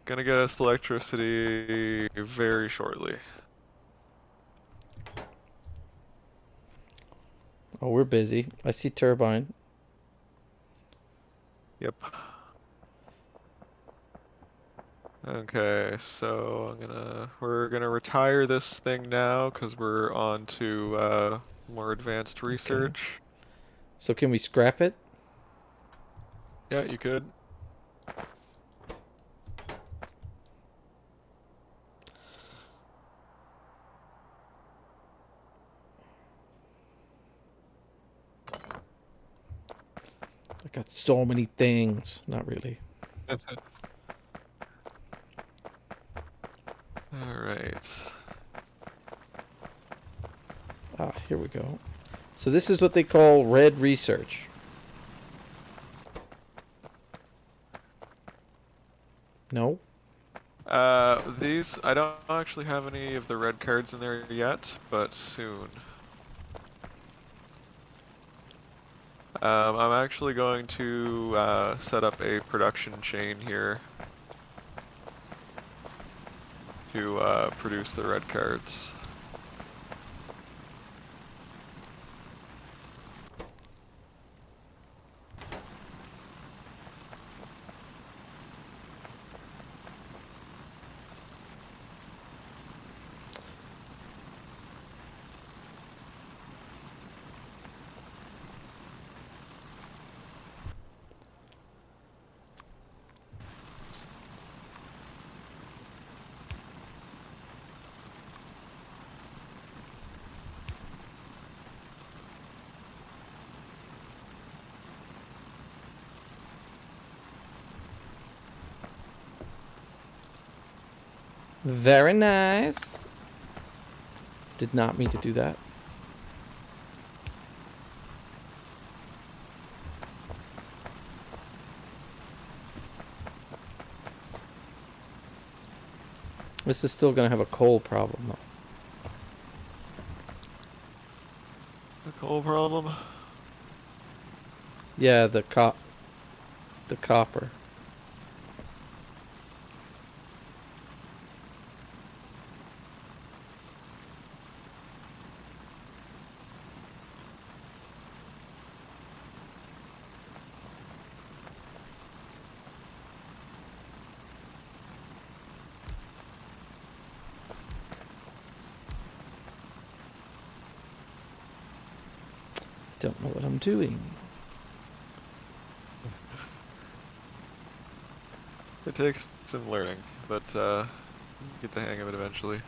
get us electricity very shortly. Oh, we're busy. I see turbine. Yep. Okay, so we're gonna retire this thing now because we're on to more advanced Okay. research. So can we scrap it? Yeah, you could. I got so many things. Not really. All right. Ah, here we go. So this is what they call red research. No? These, I don't actually have any of the red cards in there yet, but soon. I'm actually going to set up a production chain here to produce the red cards. Very nice. Did not mean to do that. This is still going to have a coal problem, though. The coal problem? Yeah, the copper. Don't know what I'm doing. It takes some learning, but get the hang of it eventually.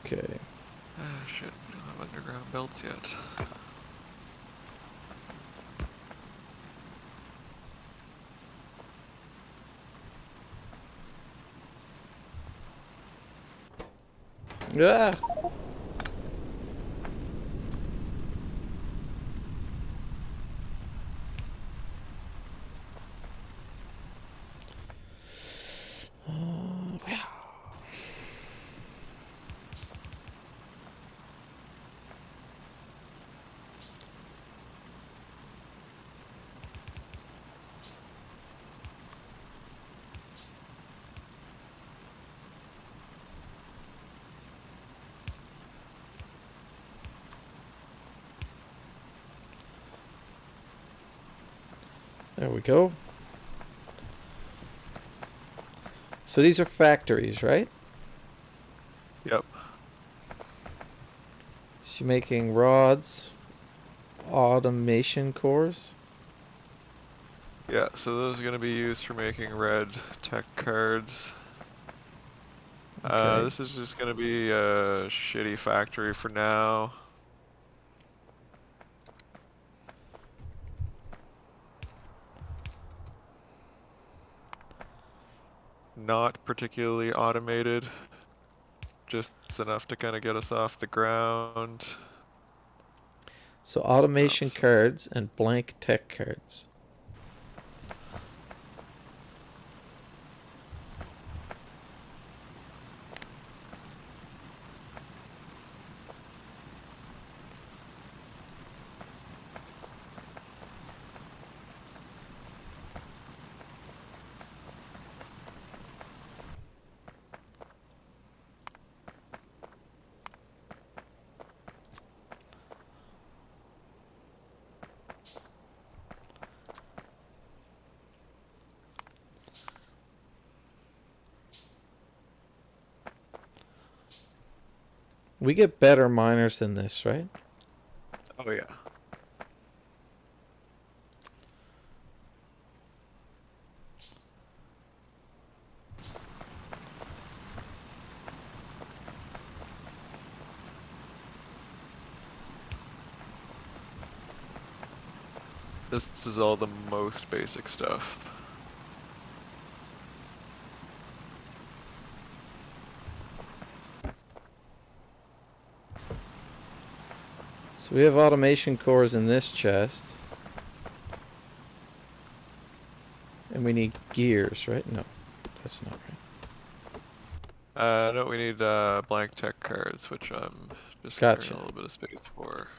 Okay. Ah, shit, we don't have underground belts yet. Ah! There we go. So these are factories, right? Yep. She's making rods, automation cores. Yeah, so those are going to be used for making red tech cards. Okay. This is just going to be a shitty factory for now. Not particularly automated, just enough to kind of get us off the ground. So automation So cards and blank tech cards. We get better miners than this, right? oh yeah. This is all the most basic stuff. So we have automation cores in this chest. And we need gears, right? No, that's not right. No, we need blank tech cards, which I'm just clearing a Gotcha. little bit of space for.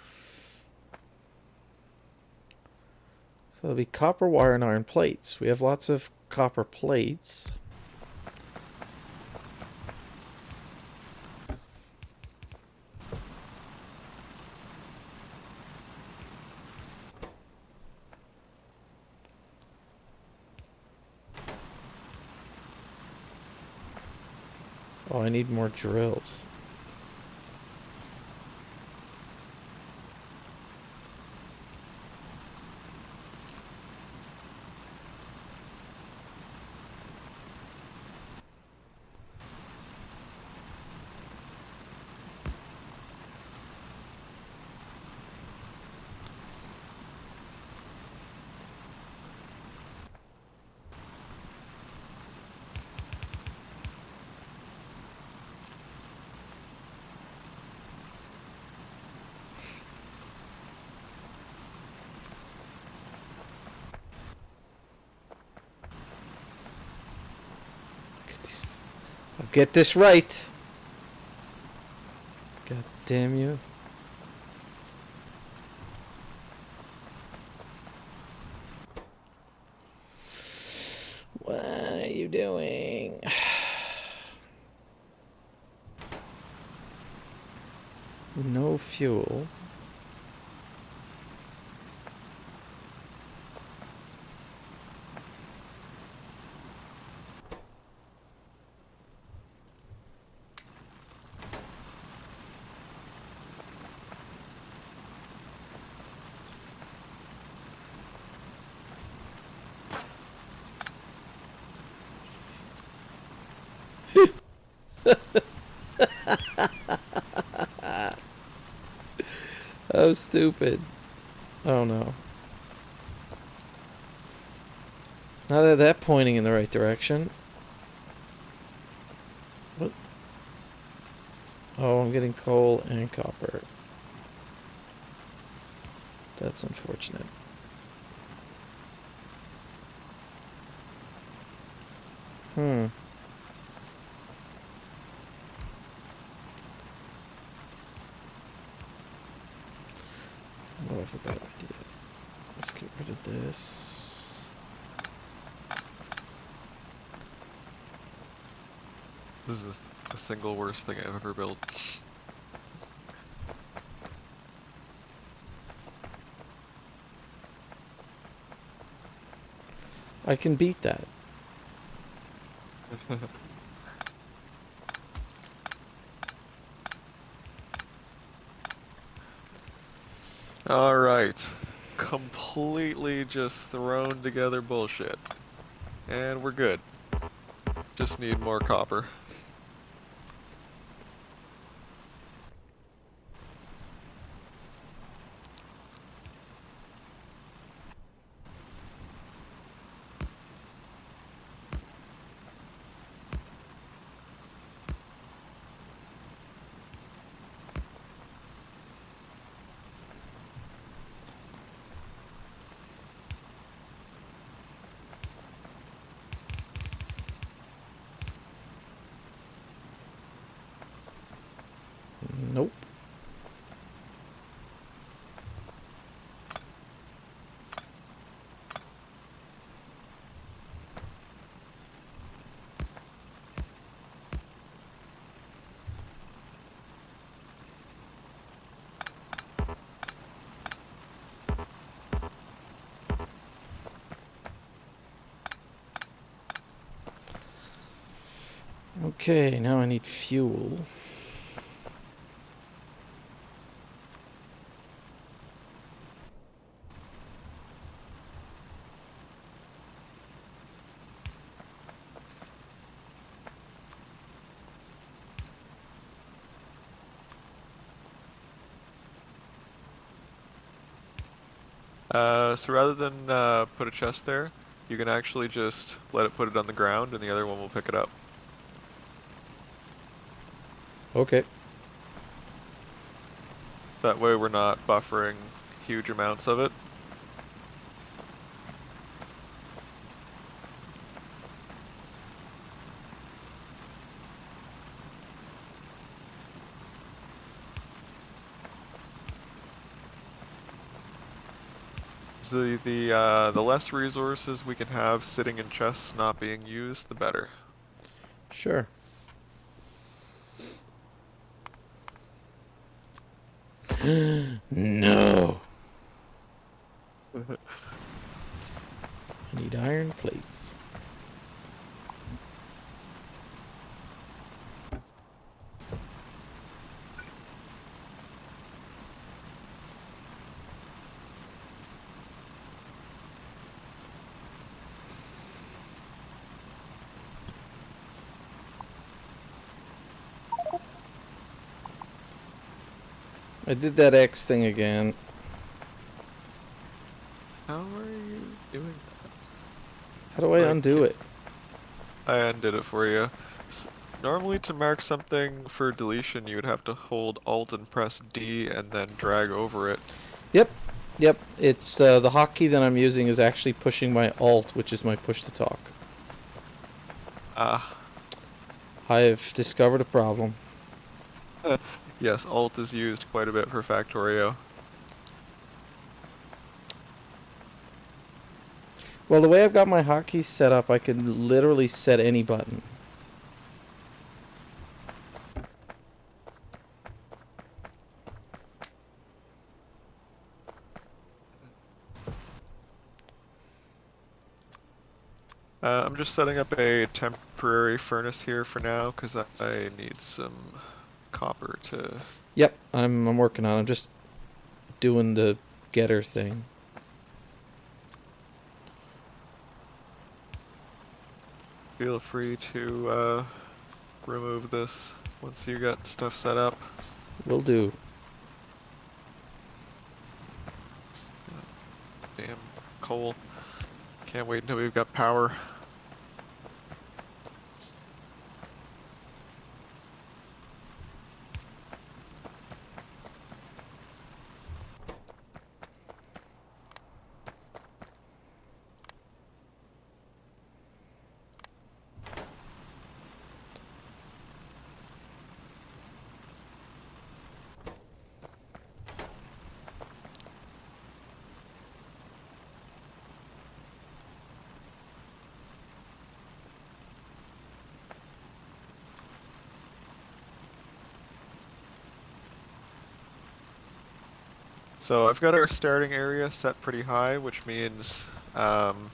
So it'll be copper wire and iron plates. We have lots of copper plates. Oh, I need more drills. I'll get this right. God damn you. What are you doing? No fuel. Oh, stupid. Oh no. Not at that pointing in the right direction. What? Oh, I'm getting coal and copper. That's unfortunate. Hmm. What if a bad idea? Let's get rid of this. This is the single worst thing I've ever built. I can beat that. Alright. Completely just thrown together bullshit. And we're good. Just need more copper. Nope. Okay, now I need fuel. So rather than put a chest there, you can actually just let it put it on the ground and the other one will pick it up. Okay. That way we're not buffering huge amounts of it. So the less resources we can have sitting in chests not being used, the better. Sure. No. I need iron plates. I did that X thing again. How are you doing that? How do I undo it? I undid it for you. S Normally to mark something for deletion, you would have to hold Alt and press D and then drag over it. Yep. Yep. It's the hotkey that I'm using is actually pushing my Alt, which is my push to talk. Ah, I've discovered a problem. Yes, Alt is used quite a bit for Factorio. Well, the way I've got my hotkeys set up, I can literally set any button. I'm just setting up a temporary furnace here for now because I need some copper to Yep, I'm working on it. I'm just doing the getter thing. feel free to remove this once you got stuff set up. Will do. Damn coal. Can't wait until we've got power. So I've got our starting area set pretty high, which means um,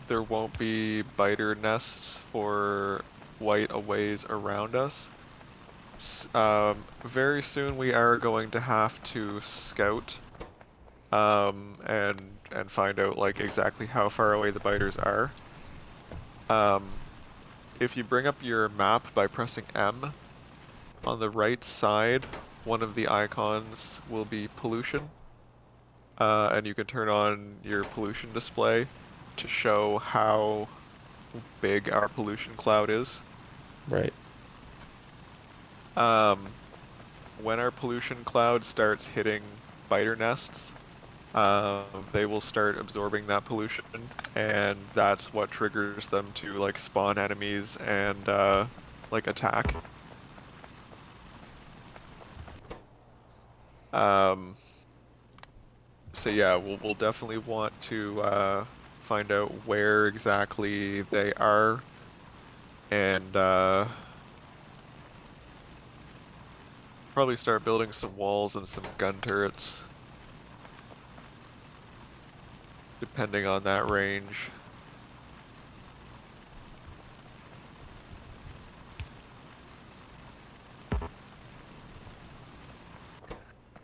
there won't be biter nests for quite a ways around us. Very soon we are going to have to scout and find out like exactly how far away the biters are. Um, if you bring up your map by pressing M, on the right side, one of the icons will be pollution, and you can turn on your pollution display to show how big our pollution cloud is. Right. Um, when our pollution cloud starts hitting biter nests, they will start absorbing that pollution, and that's what triggers them to like spawn enemies and like attack. Um, so yeah, we'll definitely want to find out where exactly they are, and probably start building some walls and some gun turrets, depending on that range.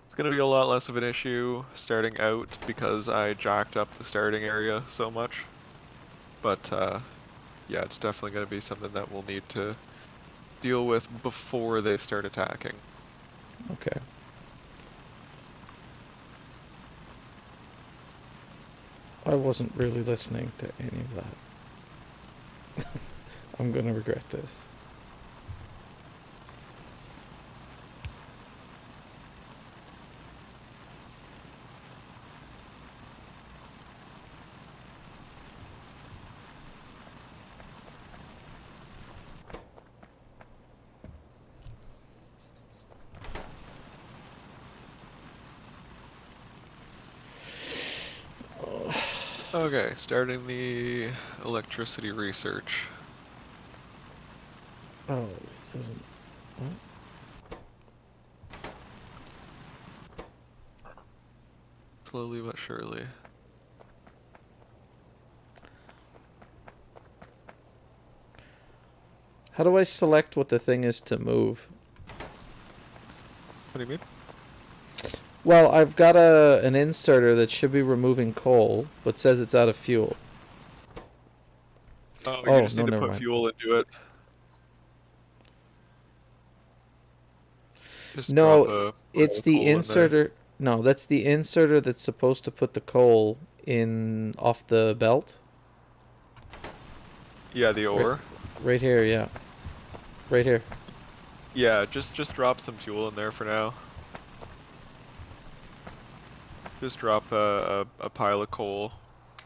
It's going to be a lot less of an issue starting out because I jacked up the starting area so much. But yeah, it's definitely going to be something that we'll need to deal with before they start attacking. Okay. I wasn't really listening to any of that. I'm gonna regret this. Okay, starting the electricity research. Oh, it doesn't. What? Slowly but surely. How do I select what the thing is to move? What do you mean? Well, I've got an inserter that should be removing coal, but says it's out of fuel. Oh, you Oh, just no, need to never put mind. fuel into it. Just drop No, a pile it's of the coal in there. inserter. No, that's the inserter that's supposed to put the coal in off the belt. Yeah, the Right, ore. right here, yeah. Right here. Yeah, just drop some fuel in there for now. Just drop a pile of coal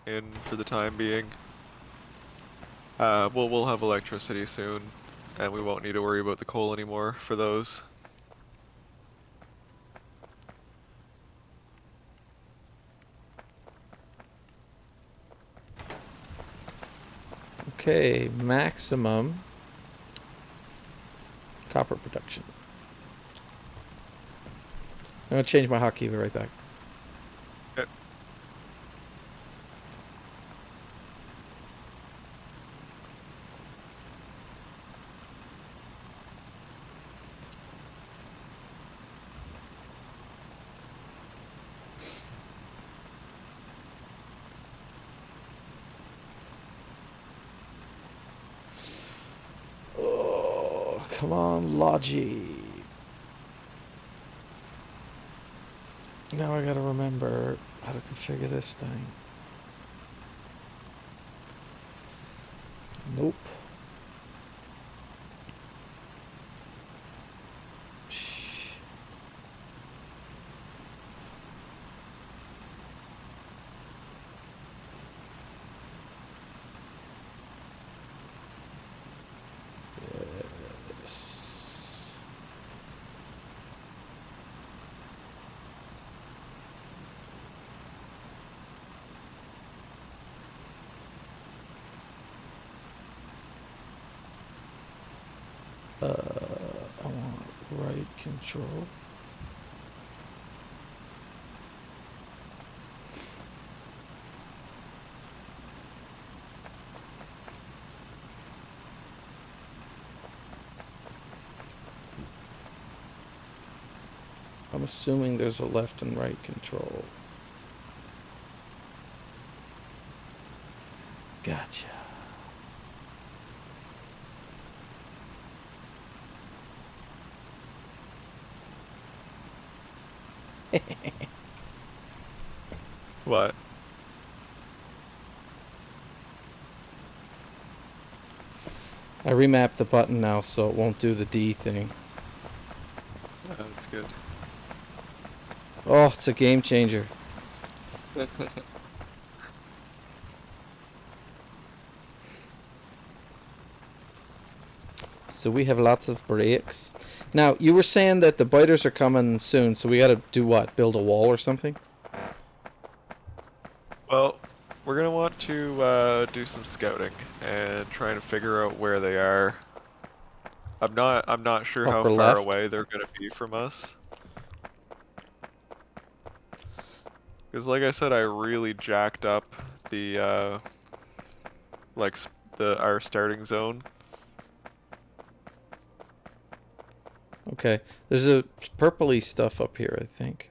in for the time being. We'll have electricity soon, and we won't need to worry about the coal anymore for those. Okay, maximum copper production. I'm gonna change my hotkey. Be right back. Okay. Oh, come on, Logi. Now I gotta remember how to configure this thing. Nope. Yes. I want right control. I'm assuming there's a left and right control. Gotcha. What? I remapped the button now so it won't do the D thing. That's good. Oh, it's a game changer. So we have lots of breaks. Now, you were saying that the biters are coming soon, so we gotta do what? Build a wall or something? Well, we're gonna want to do some scouting and trying to figure out where they are. I'm not sure how Upper far left? away they're gonna be from us. Because like I said, I really jacked up the like the our starting zone. Okay. There's a purpley stuff up here, I think.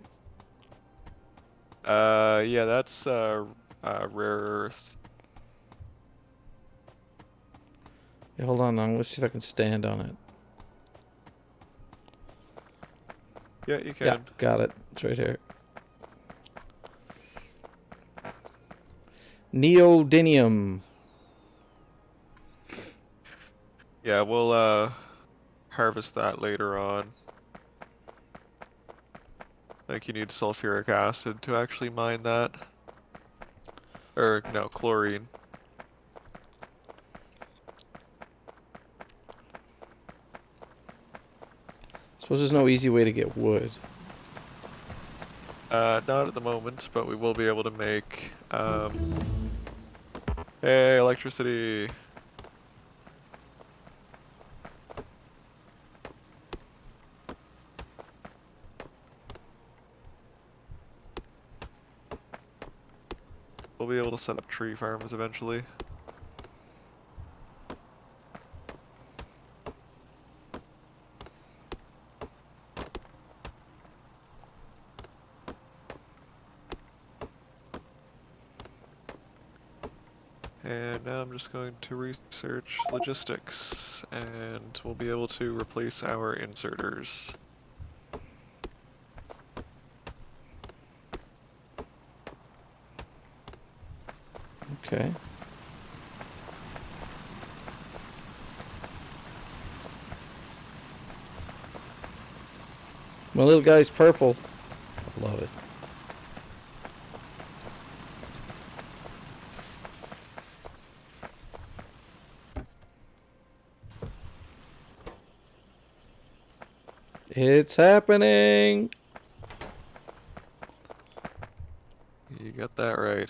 Yeah, that's rare earth. Yeah, hold on, I'm gonna see if I can stand on it. Yeah, you Yeah, can. got it. It's right here. Neodymium. Yeah, we'll harvest that later on. I think you need sulfuric acid to actually mine that. Or no, chlorine. Suppose there's no easy way to get wood. Not at the moment, but we will be able to make hey, electricity. We'll be able to set up tree farms eventually. And now I'm just going to research logistics, and we'll be able to replace our inserters. Okay. My little guy's purple. I love it. It's happening. You got that right.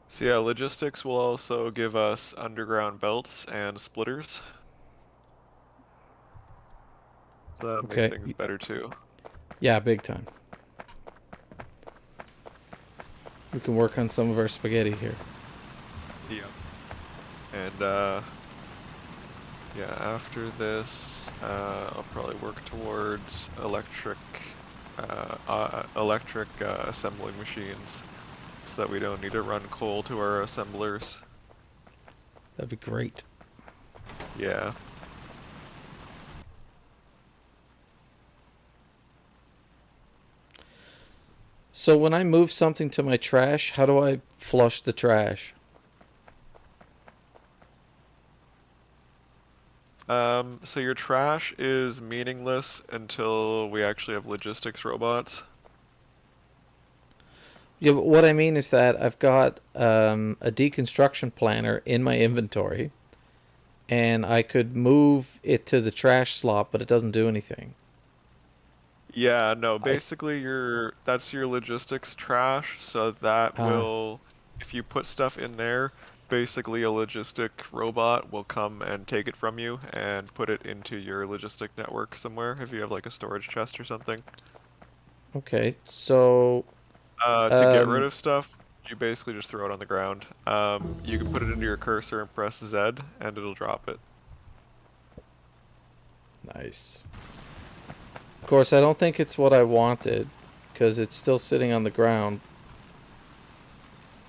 So yeah, logistics will also give us underground belts and splitters. So that'll make Okay. things better too. Yeah, big time. We can work on some of our spaghetti here. Yep. And yeah, after this, I'll probably work towards electric assembling machines, so that we don't need to run coal to our assemblers. That'd be great. Yeah. So when I move something to my trash, how do I flush the trash? So your trash is meaningless until we actually have logistics robots. Yeah, but what I mean is that I've got a deconstruction planner in my inventory, and I could move it to the trash slot, but it doesn't do anything. Yeah, no, I basically that's your logistics trash, so that uh will, if you put stuff in there, basically a logistic robot will come and take it from you and put it into your logistic network somewhere if you have like a storage chest or something. okay. So To get rid um of stuff, you basically just throw it on the ground. You can put it into your cursor and press Z and it'll drop it. nice. Of course, I don't think it's what I wanted because it's still sitting on the ground.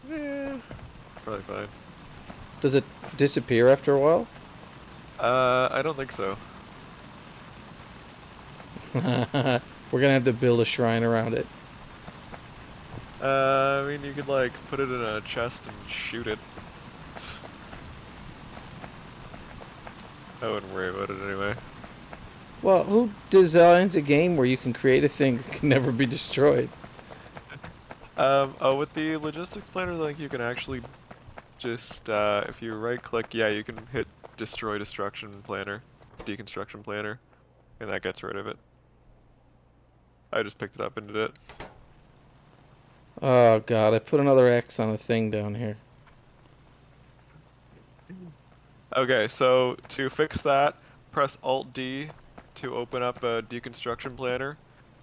Yeah, probably fine. Does it disappear after a while? I don't think so. We're gonna have to build a shrine around it. I mean, you could like put it in a chest and shoot it. I wouldn't worry about it anyway. Well, who designs a game where you can create a thing that can never be destroyed? Oh, with the logistics planner, like you can actually just, if you right click, yeah, you can hit destroy destruction planner, deconstruction planner, and that gets rid of it. I just picked it up and did it. Oh god, I put another X on a thing down here. Okay, so to fix that, press Alt D to open up a deconstruction planner,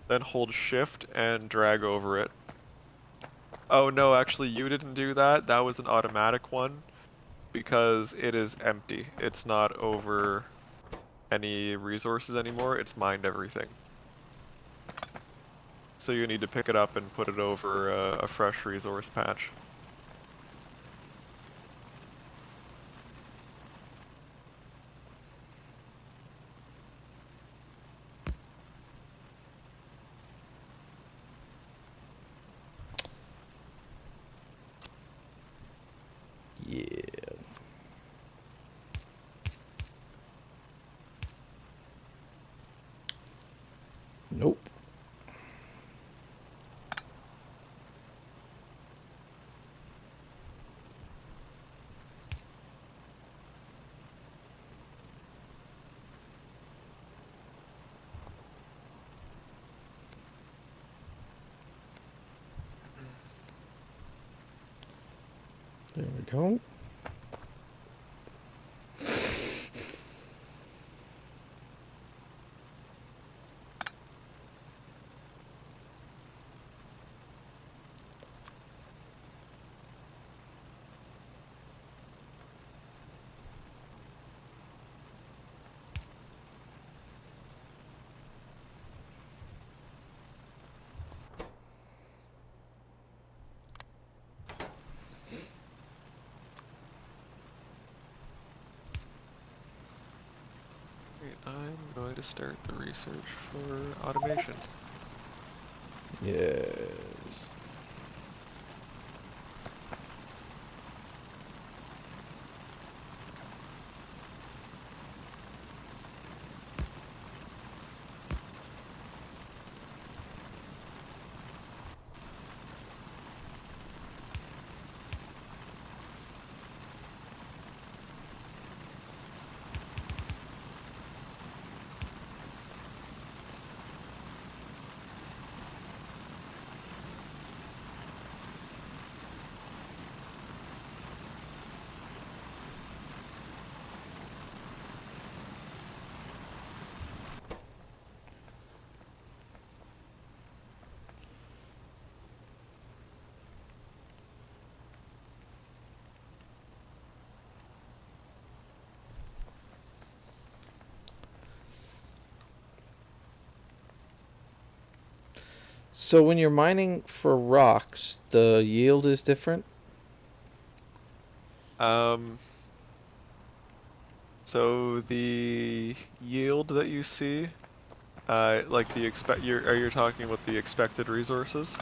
then hold Shift and drag over it. Oh no, actually you didn't do that. That was an automatic one because it is empty. It's not over any resources anymore. It's mined everything. So you need to pick it up and put it over a fresh resource patch. Yeah. Nope. There we go. Great, I'm going to start the research for automation. Yes. So when you're mining for rocks, the yield is different. Um, so the yield that you see, like the are you talking about the expected resources?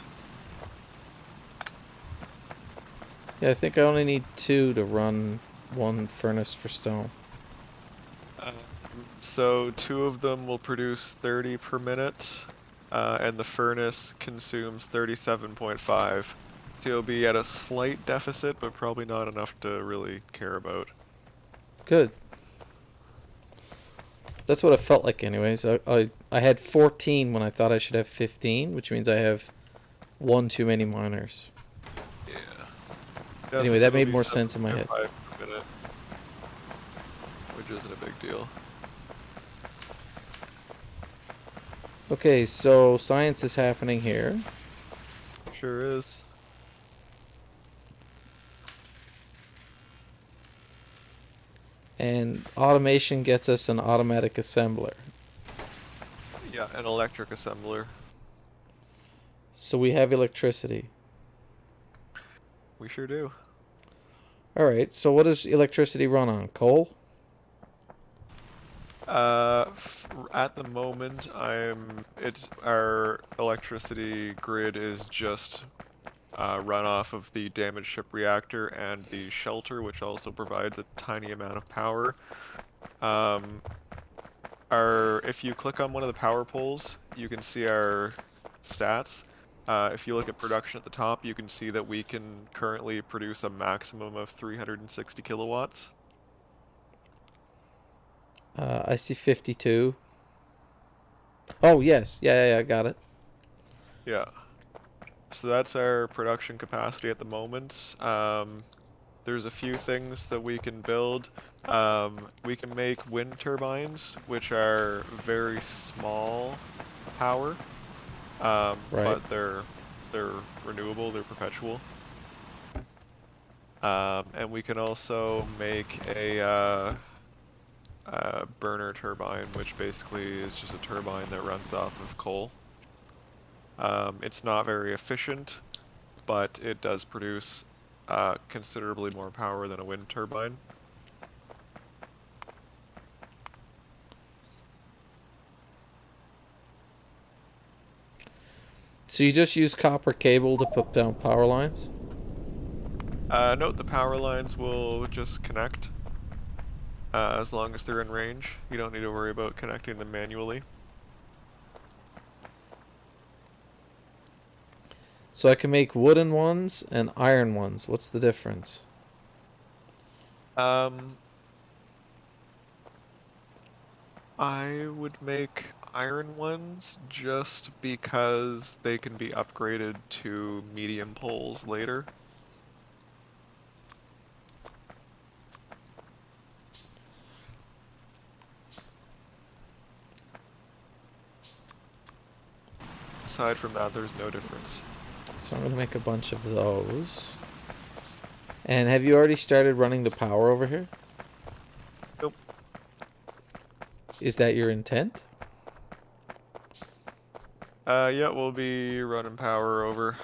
Yeah, I think I only need two to run one furnace for stone. So two of them will produce 30 per minute, and the furnace consumes 37.5. So you'll be at a slight deficit, but probably not enough to really care about. Good. That's what it felt like, anyways. I had 14 when I thought I should have 15, which means I have one too many miners. Yeah. Anyway, that Deficit will made be more sense in my head. 7.5 per minute, which isn't a big deal. Okay, so science is happening here. Sure is. And automation gets us an automatic assembler. Yeah, an electric assembler. So we have electricity. We sure do. Alright, so what does electricity run on? Coal? At the moment, it's our electricity grid is just run off of the damaged ship reactor and the shelter, which also provides a tiny amount of power. Um, if you click on one of the power poles, you can see our stats. If you look at production at the top, you can see that we can currently produce a maximum of 360 kilowatts. I see 52. Oh, yes. Yeah, I got it. Yeah. So that's our production capacity at the moment. There's a few things that we can build. We can make wind turbines, which are very small power, Right. but they're renewable, they're perpetual. And we can also make a burner turbine, which basically is just a turbine that runs off of coal. It's not very efficient, but it does produce considerably more power than a wind turbine. So you just use copper cable to put down power lines? Note the power lines will just connect as long as they're in range. You don't need to worry about connecting them manually. So I can make wooden ones and iron ones. What's the difference? Um, I would make iron ones just because they can be upgraded to medium poles later. Aside from that, there's no difference. So I'm going to make a bunch of those. And have you already started running the power over here? Nope. Is that your intent? Yeah, we'll be running power over.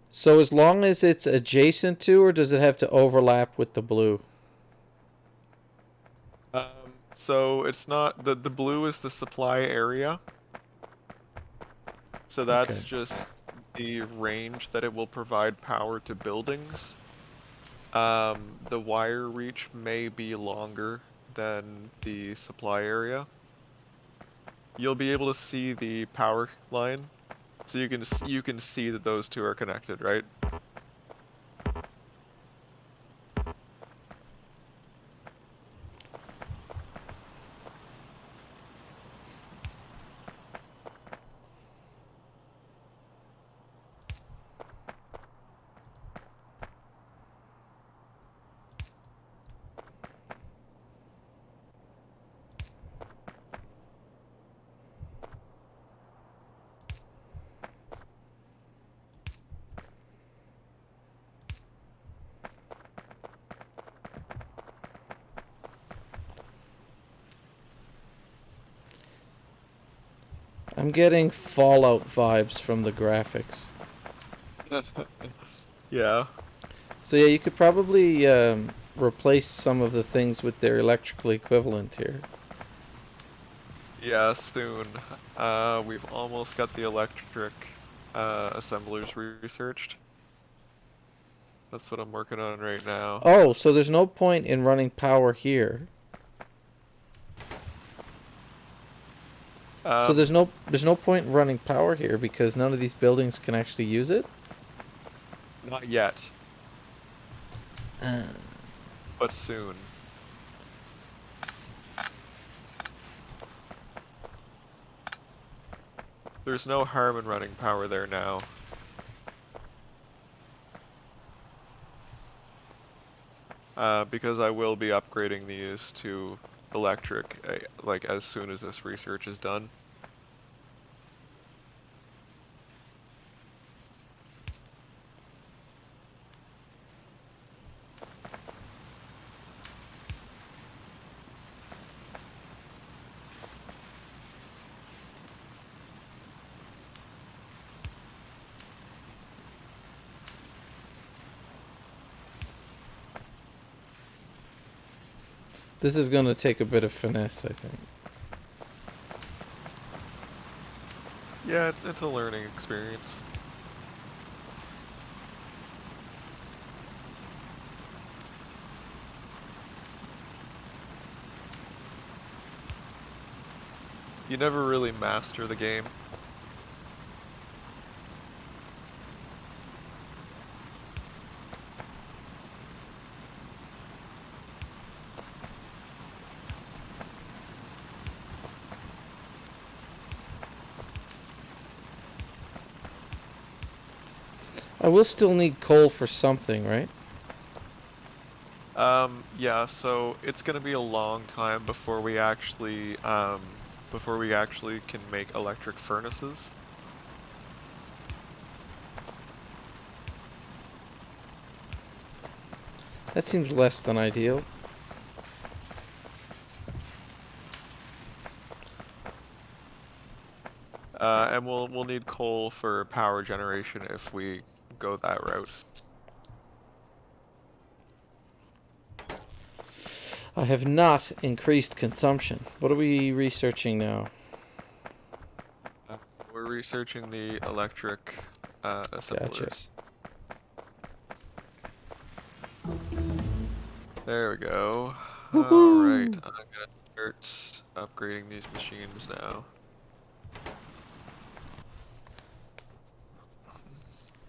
So as long as it's adjacent to, or does it have to overlap with the blue? So it's not the blue is the supply area. So Okay. that's just the range that it will provide power to buildings. The wire reach may be longer than the supply area. You'll be able to see the power line, so you can see that those two are connected, right? I'm getting Fallout vibes from the graphics. Yeah. So yeah, you could probably replace some of the things with their electrical equivalent here. Yeah, soon. We've almost got the electric assemblers researched. That's what I'm working on right now. Oh, so there's no point in running power here. So Um, there's no point in running power here because none of these buildings can actually use it. Not yet, Uh, but soon. There's no harm in running power there now. Because I will be upgrading these to electric, like as soon as this research is done. this is going to take a bit of finesse, I think. Yeah, it's a learning experience. You never really master the game. I will still need coal for something, right? Yeah, so it's gonna be a long time before we actually can make electric furnaces. That seems less than ideal. And we'll need coal for power generation if we go that route. I have not increased consumption. What are we researching now? Uh, we're researching the electric Gotcha. assemblers. There we go. All right, Woohoo! I'm gonna start upgrading these machines now,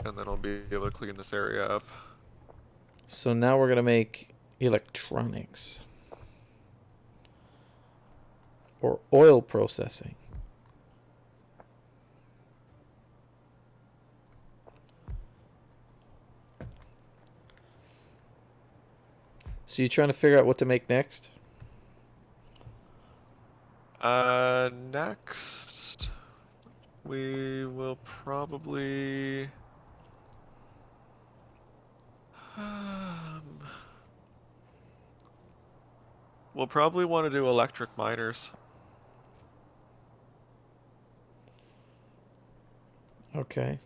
and then I'll be able to clean this area up. So now we're gonna make electronics or oil processing. So you trying to figure out what to make next? Next we will probably um, we'll probably want to do electric miners. Okay.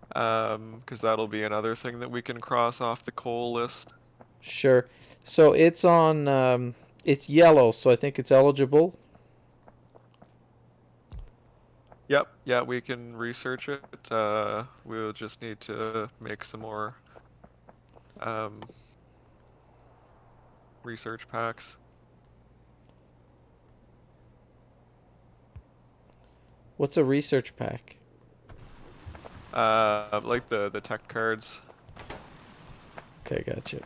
Because that'll be another thing that we can cross off the coal list. Sure. So it's on. It's yellow, so I think it's eligible. Yep, yeah, we can research it. We'll just need to make some more um, research packs. What's a research pack? Like the tech cards. Okay, gotcha.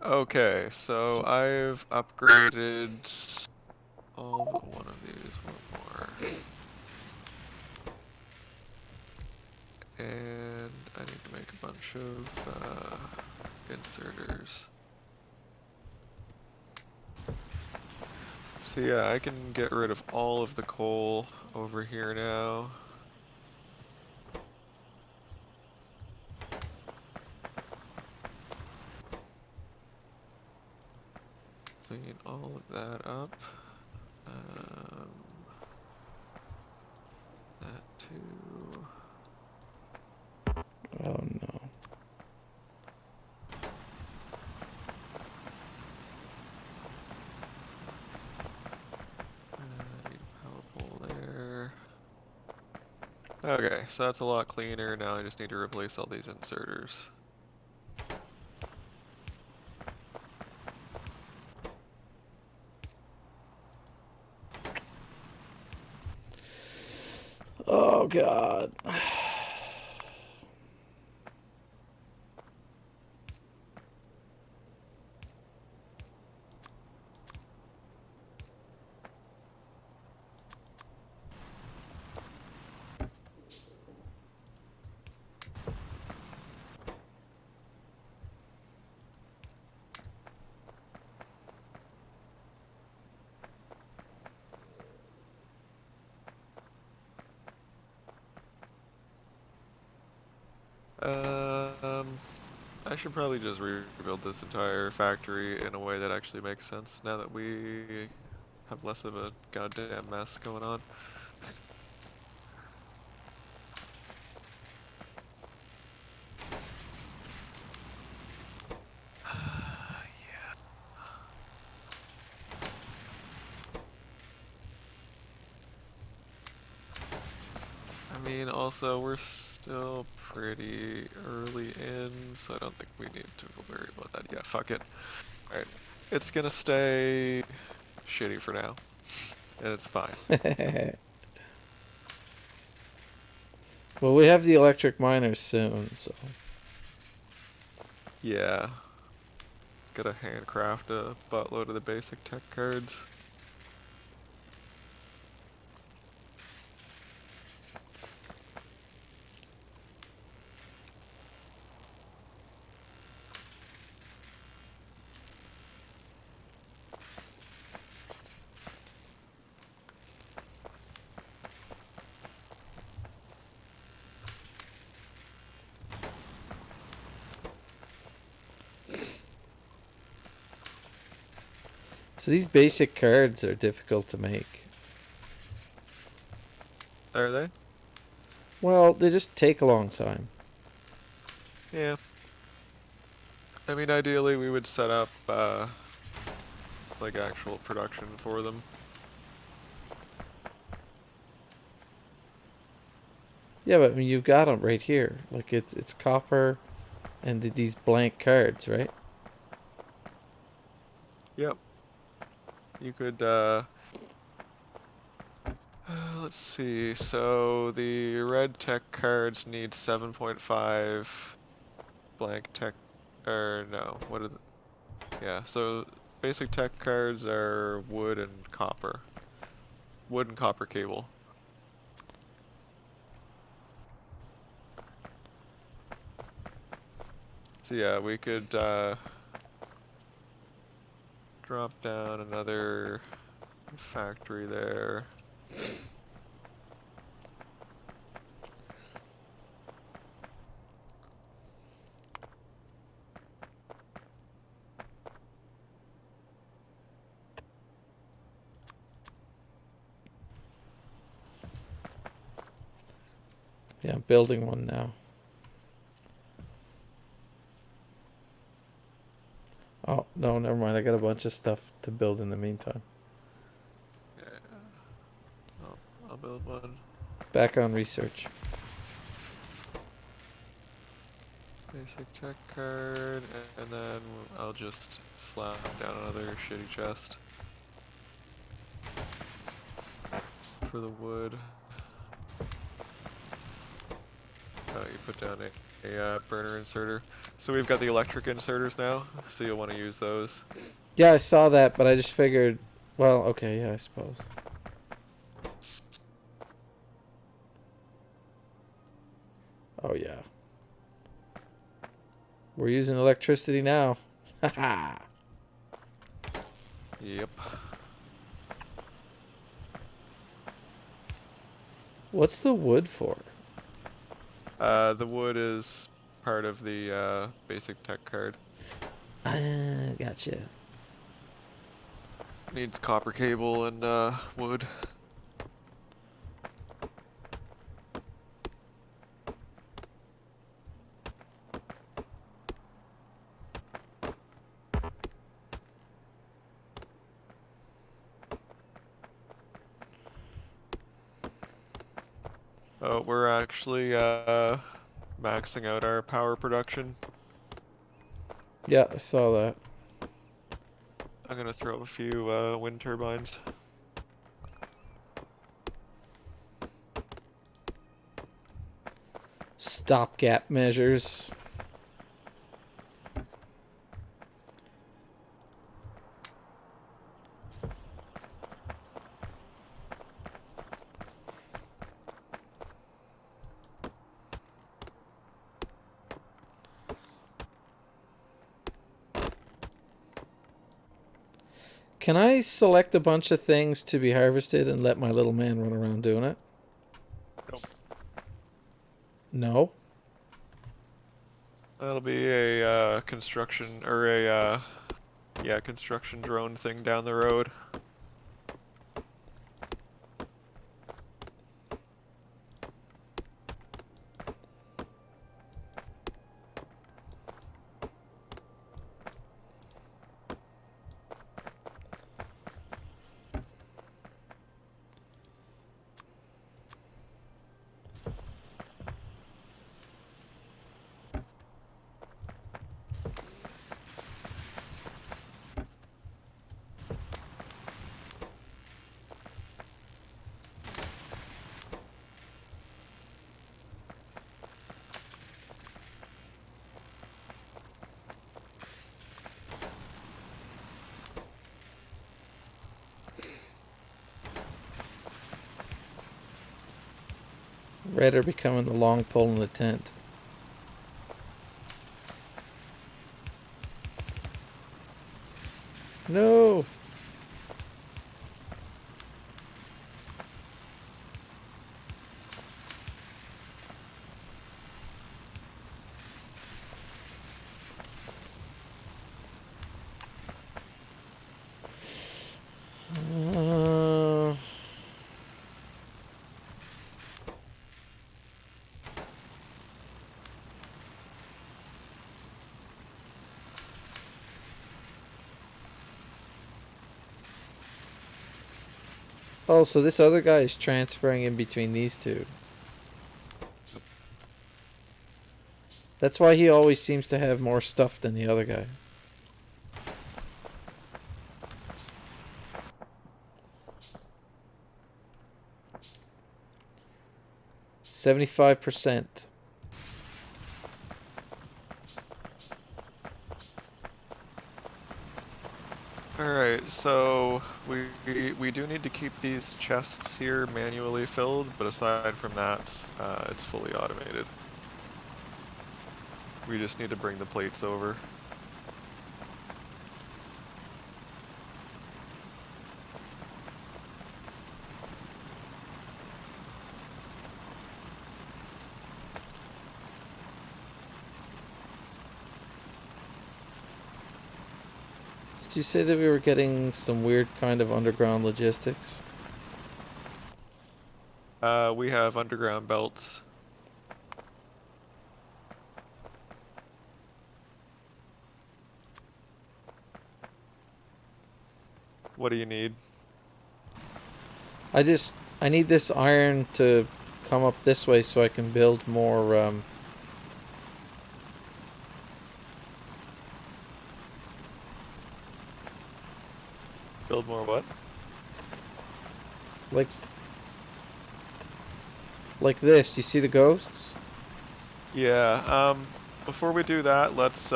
Okay, so I've upgraded all but one of these, one more. And I need to make a bunch of inserters. So yeah, I can get rid of all of the coal over here now. clean all of that up. Um, that too. Oh no. Need a power pole there. Okay, so that's a lot cleaner. Now I just need to replace all these inserters. Oh god. Um, I should probably just rebuild this entire factory in a way that actually makes sense now that we have less of a goddamn mess going on. I mean, also, we're still pretty early in, so I don't think we need to worry about that. Yeah, fuck it. Alright, it's gonna stay shitty for now, and it's fine. Well, we have the electric miners soon, so. Yeah, gotta handcraft a buttload of the basic tech cards. So these basic cards are difficult to make. Are they? Well, they just take a long time. Yeah. I mean, ideally we would set up, like actual production for them. Yeah, but I mean, you've got them right here. Like it's copper, and these blank cards, right? Yep. You could, let's see. So the red tech cards need 7.5 blank tech, or no, what are the, yeah, so basic tech cards are wood and copper. Wood and copper cable. So yeah, we could, drop down another factory there. Yeah, I'm building one now. Oh no, never mind. I got a bunch of stuff to build in the meantime. Yeah, I'll build one. Back on research. Basic tech card, and then I'll just slap down another shitty chest for the wood. You put down a burner inserter. So we've got the electric inserters now, so you'll want to use those. Yeah, I saw that, but I just figured. Well, okay, yeah, I suppose. Oh yeah, we're using electricity now. Haha. Yep. What's the wood for? The wood is part of the basic tech card. Ah, gotcha. Needs copper cable and wood. Oh, we're actually maxing out our power production. Yeah, I saw that. I'm gonna throw a few wind turbines. Stopgap measures. Can I select a bunch of things to be harvested and let my little man run around doing it? Nope. No. That'll be a construction or a yeah, construction drone thing down the road. Red are becoming the long pole in the tent. No. Uh, oh, so this other guy is transferring in between these two. That's why he always seems to have more stuff than the other guy. 75%. Alright, so we do need to keep these chests here manually filled, but aside from that, it's fully automated. We just need to bring the plates over. Did you say that we were getting some weird kind of underground logistics? We have underground belts. What do you need? I need this iron to come up this way so I can build more Build more what? like this. You see the ghosts? Yeah, before we do that, let's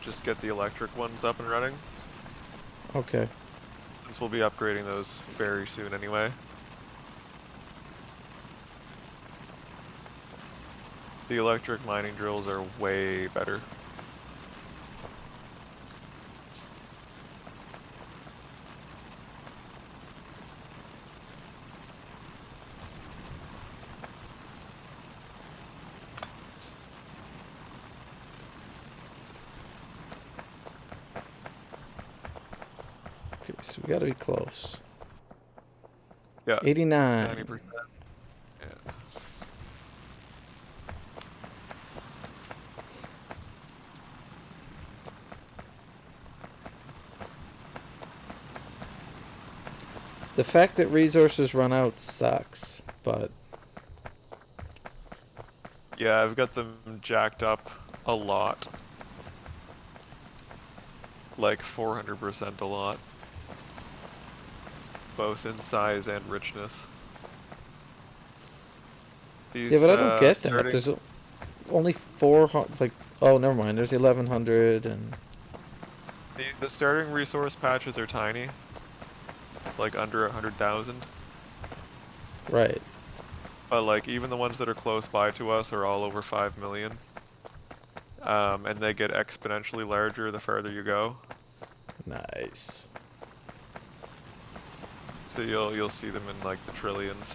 just get the electric ones up and running, Okay. since we'll be upgrading those very soon anyway. The electric mining drills are way better. Okay, So we gotta be close. Yeah, 89. 90%. Yeah. The fact that resources run out sucks, but Yeah, I've got them jacked up a lot. Like 400% a lot. Both in size and richness. yeah, These but I don't get that. starting There's only 400. Like, oh, never mind. There's 1100 and the starting resource patches are tiny, like under 100,000. right. But like even the ones that are close by to us are all over 5 million. And they get exponentially larger the farther you go. Nice. So you'll see them in like the trillions.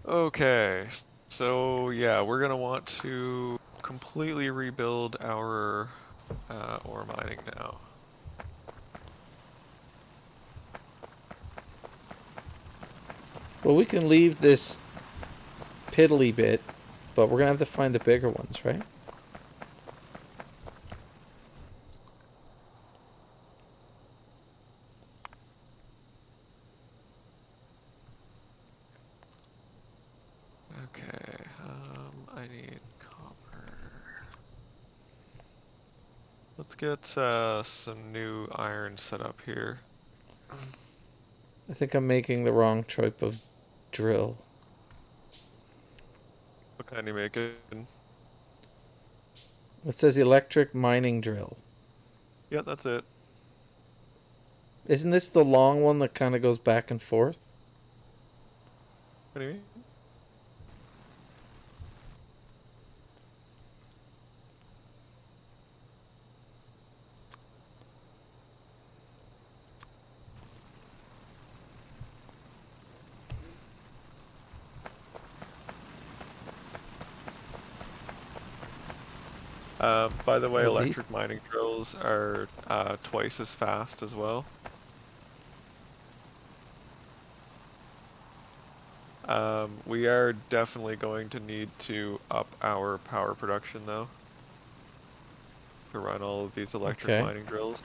Okay, so yeah, we're gonna want to completely rebuild our ore mining now. Well, we can leave this piddly bit, but we're gonna have to find the bigger ones, right? Okay, I need copper. Let's get some new iron set up here. I think I'm making the wrong type of drill. What kind you making? It says electric mining drill. Yeah, that's it. Isn't this the long one that kind of goes back and forth? What do you mean? By the way, Oh, these. electric mining drills are twice as fast as well. We are definitely going to need to up our power production though to run all of these electric Okay. mining drills.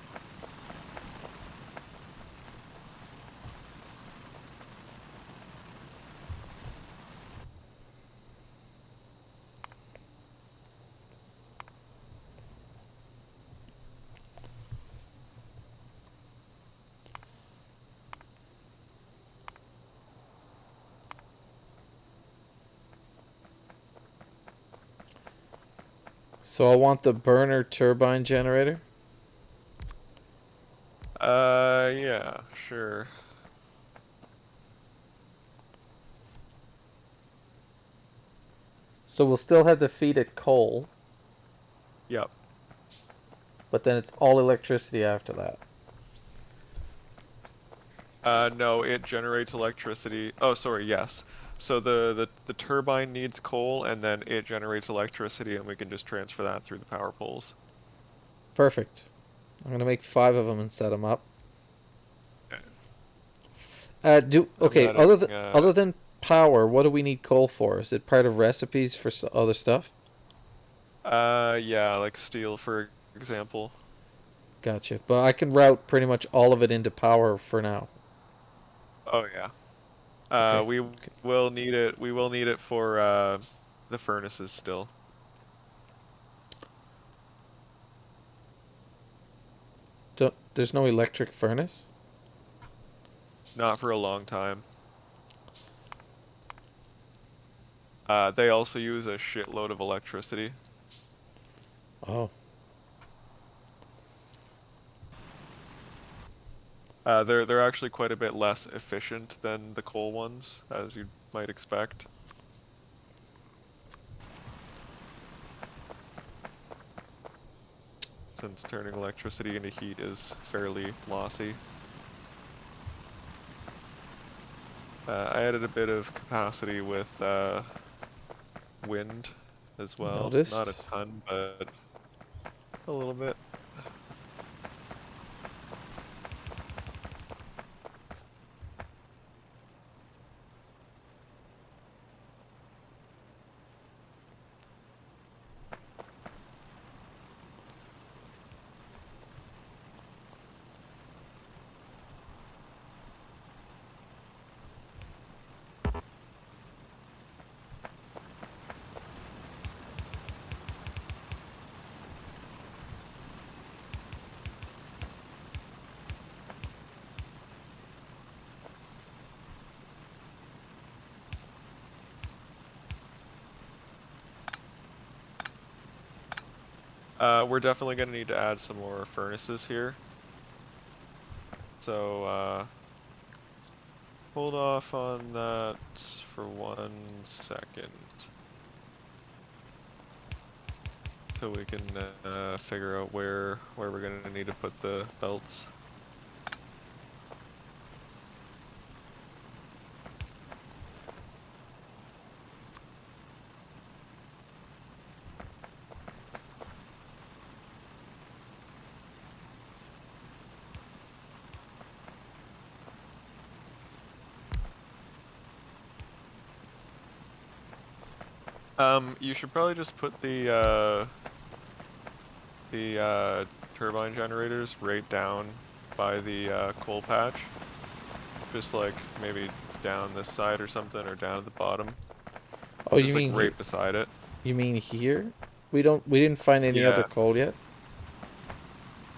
So I want the burner turbine generator. Yeah, sure. So we'll still have to feed it coal, Yep. but then it's all electricity after that. No, it generates electricity. Oh, sorry, yes. So the turbine needs coal and then it generates electricity and we can just transfer that through the power poles. Perfect. I'm gonna make 5 of them and set them up. Okay. Do I'm okay. letting Other than power, what do we need coal for? Is it part of recipes for other stuff? yeah, like steel for example. Gotcha. But I can route pretty much all of it into power for now. Oh yeah. Okay. We Okay. will need it. We will need it for the furnaces still. There's no electric furnace. Not for a long time. They also use a shitload of electricity. Oh. They're actually quite a bit less efficient than the coal ones, as you might expect. So since turning electricity into heat is fairly lossy. I added a bit of capacity with wind as well. Not a Noticed. ton, but a little bit. We're definitely going to need to add some more furnaces here. So, hold off on that for 1 second. So we can figure out where we're going to need to put the belts. You should probably just put the turbine generators right down by the coal patch. Just like maybe down this side or something, or down at the bottom. Oh, you Just like mean here? right beside it. You mean here? We didn't find any other Yeah. coal yet.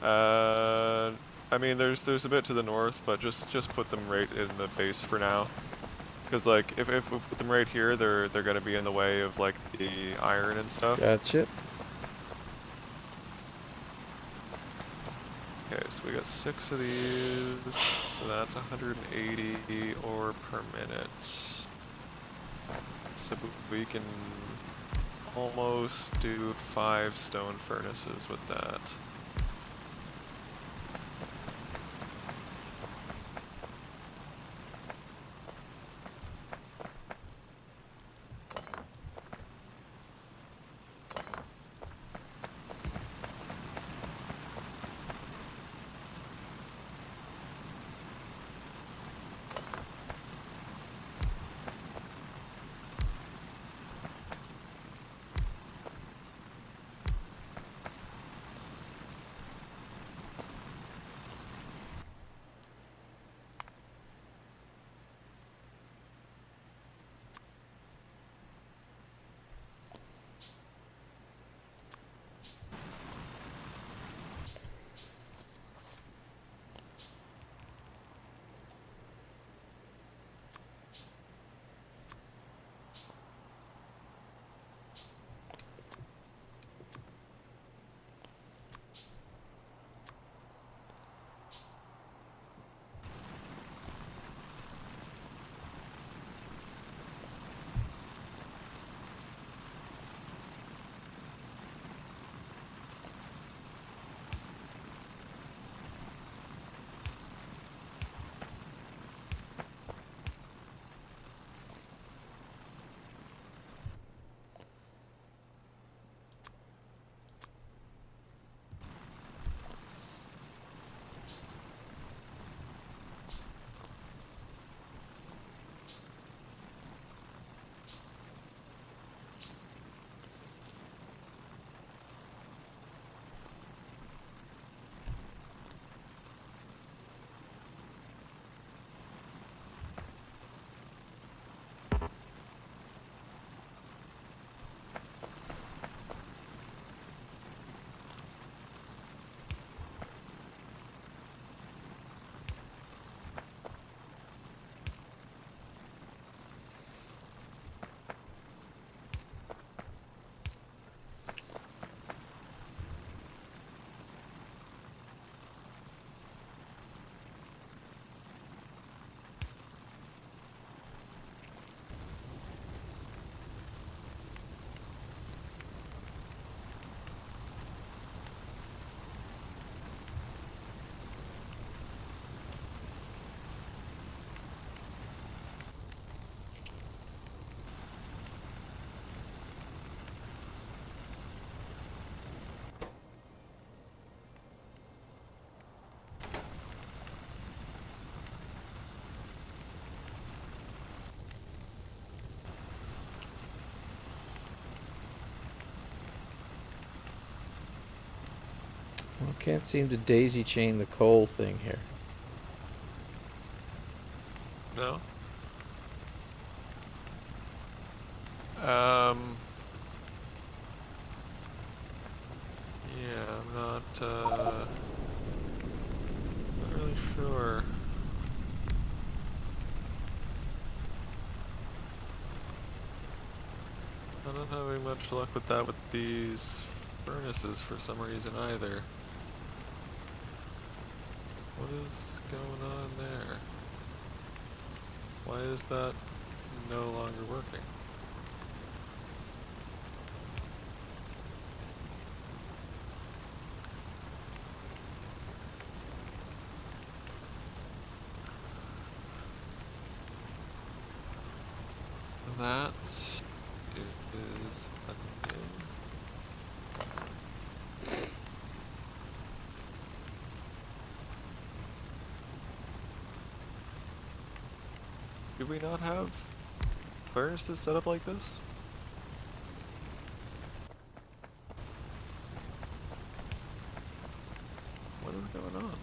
Uh, I mean, there's a bit to the north, but just put them right in the base for now. Because like if we put them right here, they're gonna be in the way of like the iron and stuff. Gotcha. Okay, so we got 6 of these, so that's 180 ore per minute. So we can almost do 5 stone furnaces with that. I can't seem to daisy chain the coal thing here. No? Um, yeah, I'm not really sure. I'm not having much luck with that with these furnaces for some reason either. What is going on there? Why is that no longer working? That is a thing. Do we not have furnaces set up like this? What is going on?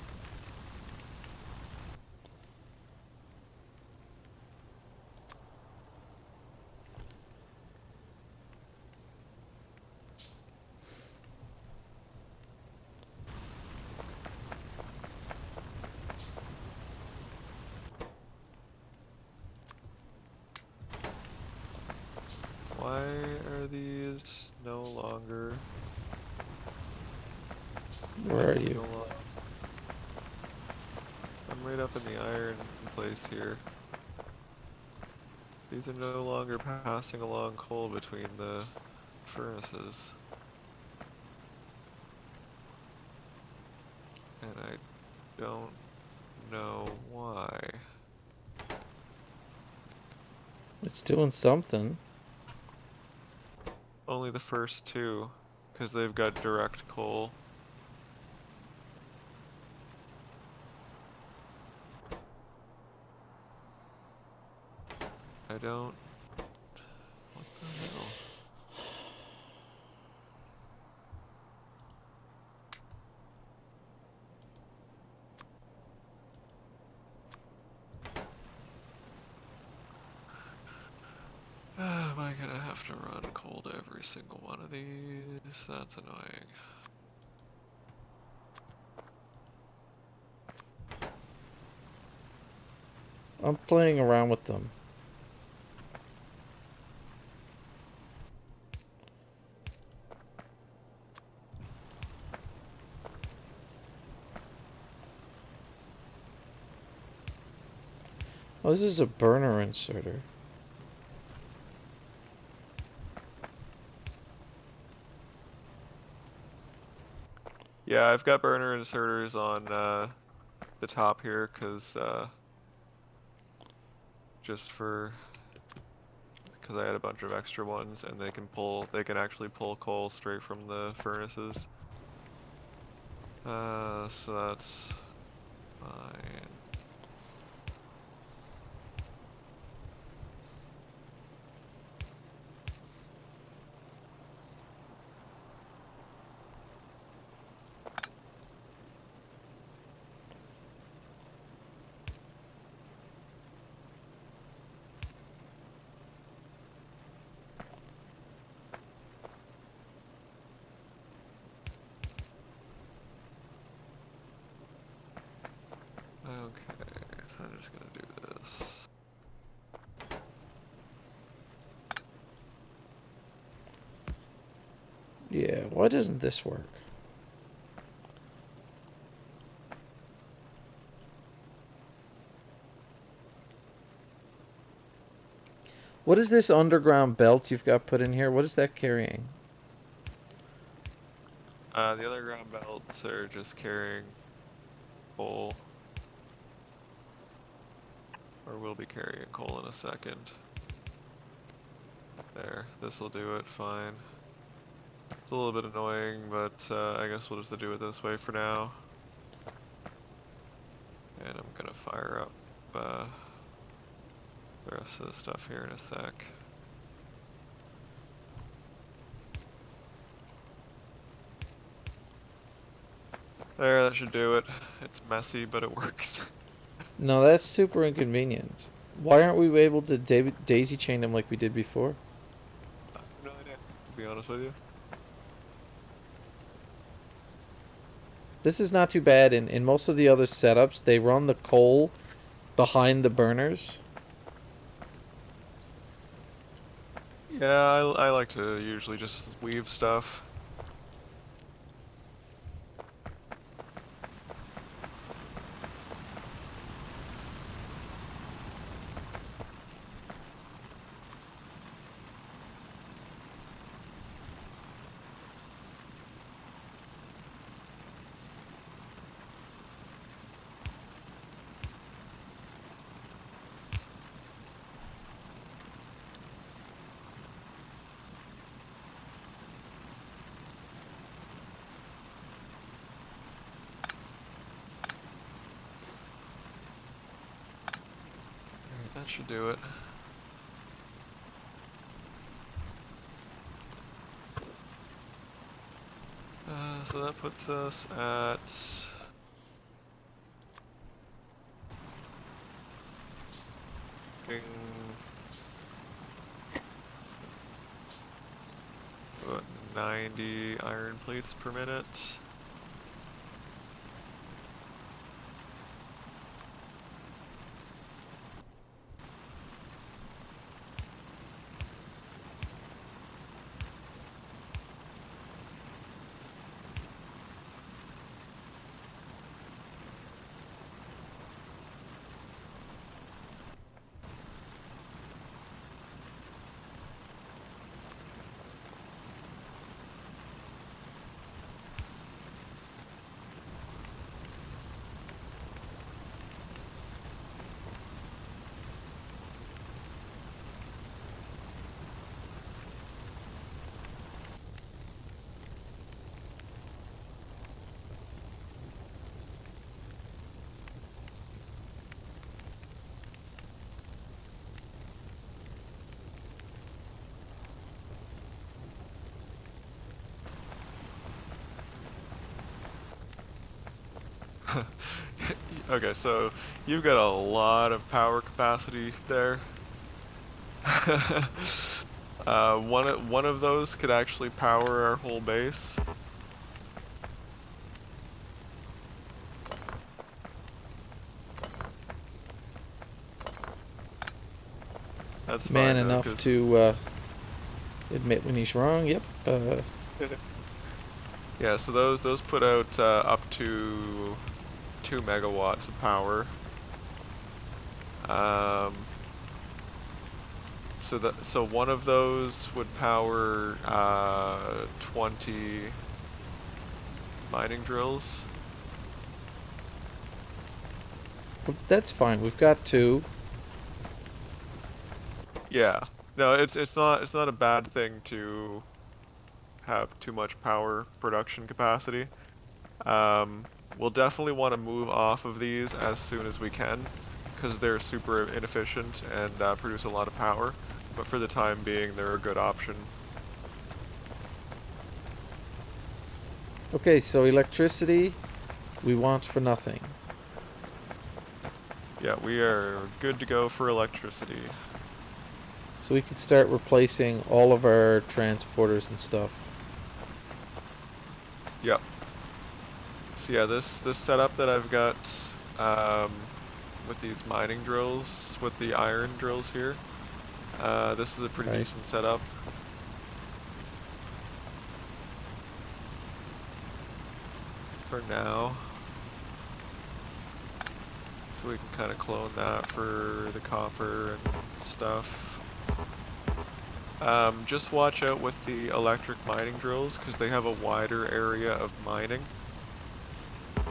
Why are these no longer Where are passing you? along? I'm right up in the iron place here. These are no longer passing along coal between the furnaces. And I don't know why. It's doing something. Only the first two, because they've got direct coal. I don't... What the hell? Am I gonna have to run coal to every single one of these? That's annoying. I'm playing around with them. Oh, this is a burner inserter. Yeah, I've got burner inserters on the top here, just because I had a bunch of extra ones, and they can actually pull coal straight from the furnaces. So that's fine. Okay, so I'm just gonna do this. Yeah, why doesn't this work? What is this underground belt you've got put in here? What is that carrying? The other ground belts are just carrying coal, or will be carrying coal in a second. There, this'll do it fine. It's a little bit annoying, but I guess we'll just do it this way for now. And I'm gonna fire up the rest of the stuff here in a sec. There, that should do it. It's messy, but it works. No, that's super inconvenient. Why aren't we able to daisy chain them like we did before? I have no idea, to be honest with you. This is not too bad. In most of the other setups, they run the coal behind the burners. Yeah, I like to usually just weave stuff. That should do it. So that puts us at about 90 iron plates per minute. Okay, so you've got a lot of power capacity there. One of those could actually power our whole base. That's Man fine though, enough because to admit when he's wrong. Yep. yeah, so those put out up to 2 megawatts of power. Um, so one of those would power 20 mining drills. Well, that's fine. We've got two. Yeah. No, it's not a bad thing to have too much power production capacity. Um, we'll definitely want to move off of these as soon as we can, because they're super inefficient and produce a lot of power. But for the time being, they're a good option. Okay, so electricity we want for nothing. Yeah, we are good to go for electricity. So we could start replacing all of our transporters and stuff. Yep. So yeah, this setup that I've got um, with these mining drills, with the iron drills here, this is a pretty Right. decent setup. For now. So we can kind of clone that for the copper and stuff. Just watch out with the electric mining drills because they have a wider area of mining.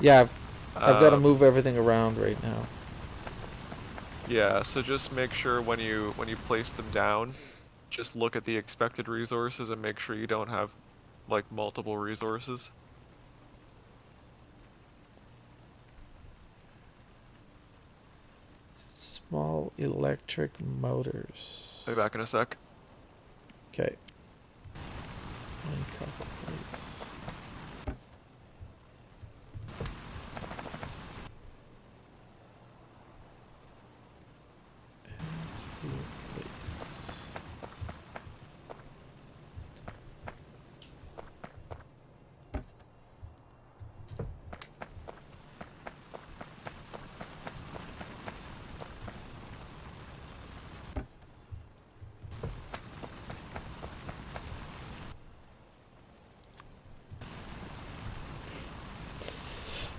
Yeah, I've got to Um, move everything around right now. yeah, so just make sure when you place them down, just look at the expected resources and make sure you don't have like multiple resources. Small electric motors. I'll be back in a sec. Okay. And copper plates.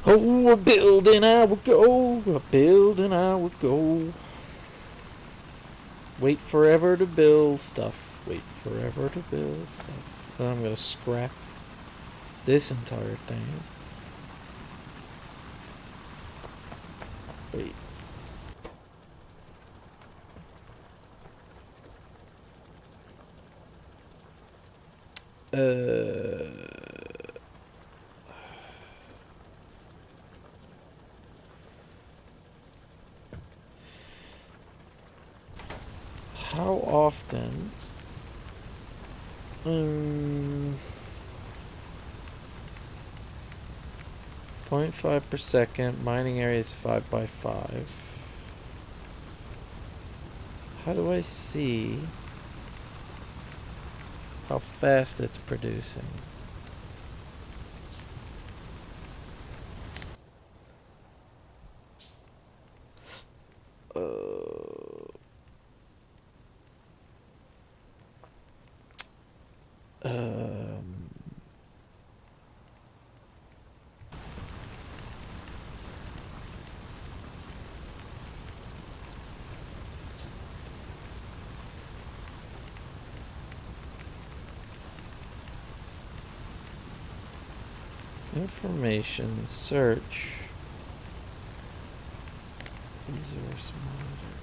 Oh, a building I would go, a building I would go. Wait forever to build stuff. Wait forever to build stuff. Then I'm gonna scrap this entire thing. Wait. How often? 0.5 per second. Mining area is 5 by 5. How do I see how fast it's producing? Um, Information search. Resource monitor.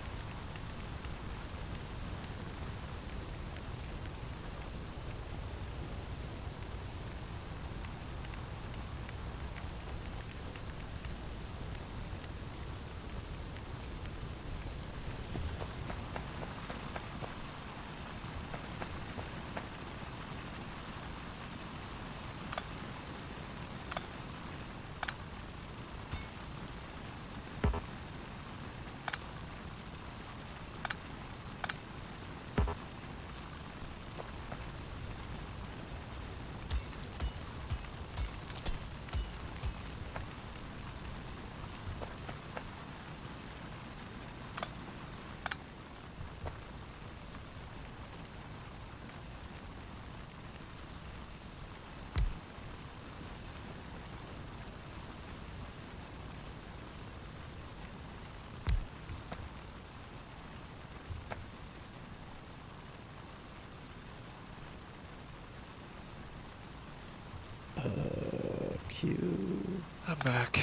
Q. I'm back.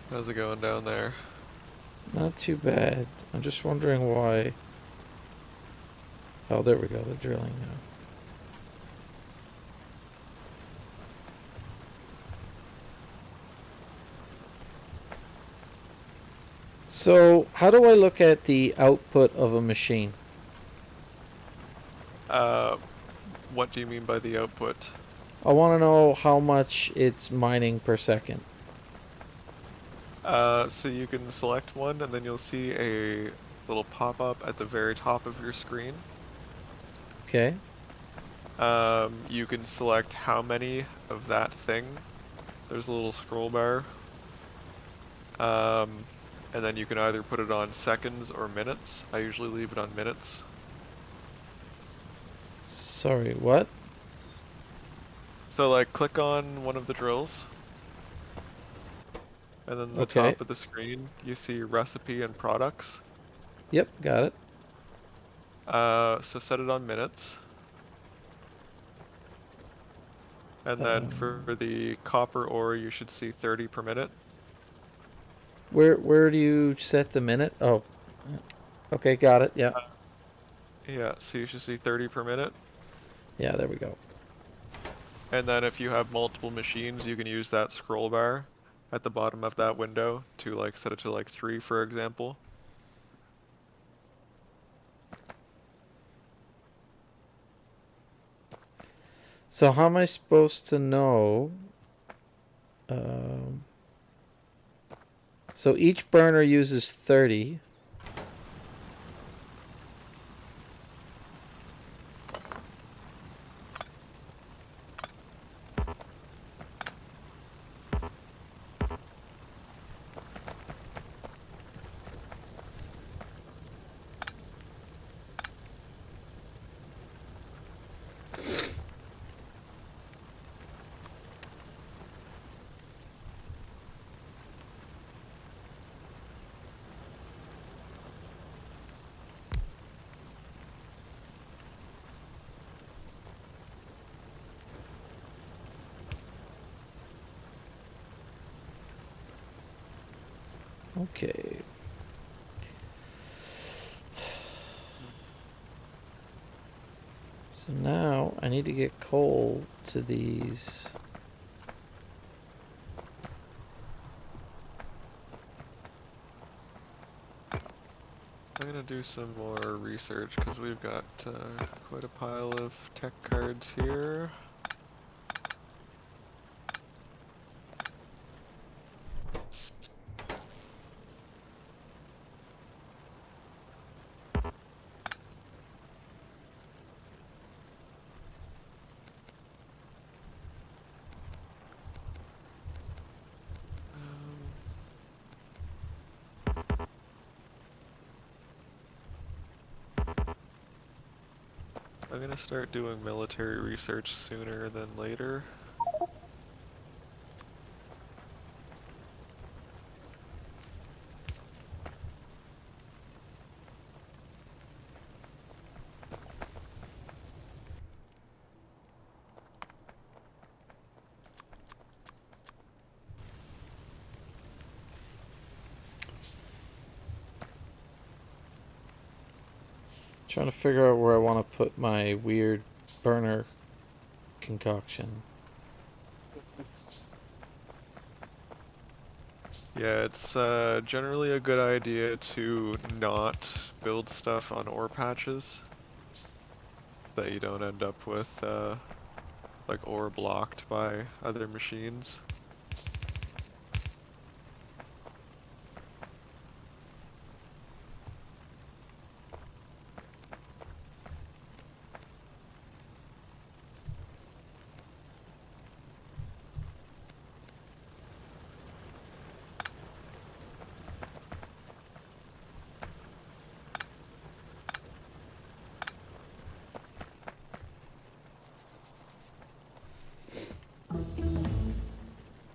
How's it going down there? Not too bad. I'm just wondering why. Oh, there we go. They're drilling now. So, how do I look at the output of a machine? Uh, what do you mean by the output? I want to know how much it's mining per second. So you can select one and then you'll see a little pop-up at the very top of your screen. Okay. You can select how many of that thing. There's a little scroll bar. Um, and then you can either put it on seconds or minutes. I usually leave it on minutes. Sorry, what? So like click on one of the drills, and then the Okay. top of the screen you see recipe and products. Yep, got it. So set it on minutes. And then for Um, the copper ore you should see 30 per minute. where do you set the minute? Oh, okay, got it. Yeah. Uh, yeah, so you should see 30 per minute. Yeah, there we go. And then if you have multiple machines, you can use that scroll bar at the bottom of that window to like set it to like 3, for example. So how am I supposed to know? Um, So each burner uses 30. Okay. So now I need to get coal to these. I'm gonna do some more research because we've got quite a pile of tech cards here. Um, I'm gonna start doing military research sooner than later. Trying to figure out where I want to put my weird burner concoction. Yeah, it's generally a good idea to not build stuff on ore patches that you don't end up with like ore blocked by other machines.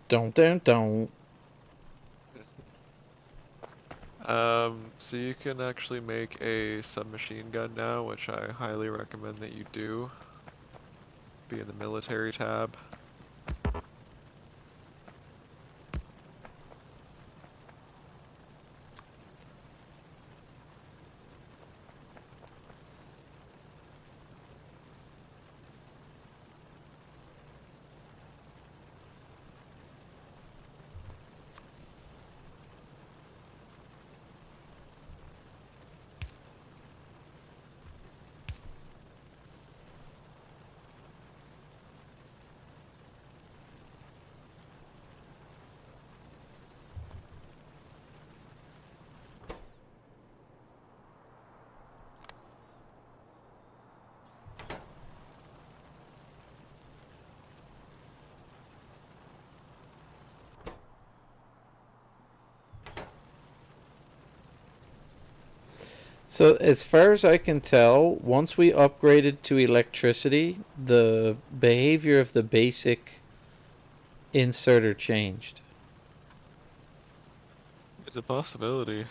Don't. So you can actually make a submachine gun now, which I highly recommend that you do. Be in the military tab. So as far as I can tell, once we upgraded to electricity, the behavior of the basic inserter changed. It's a possibility.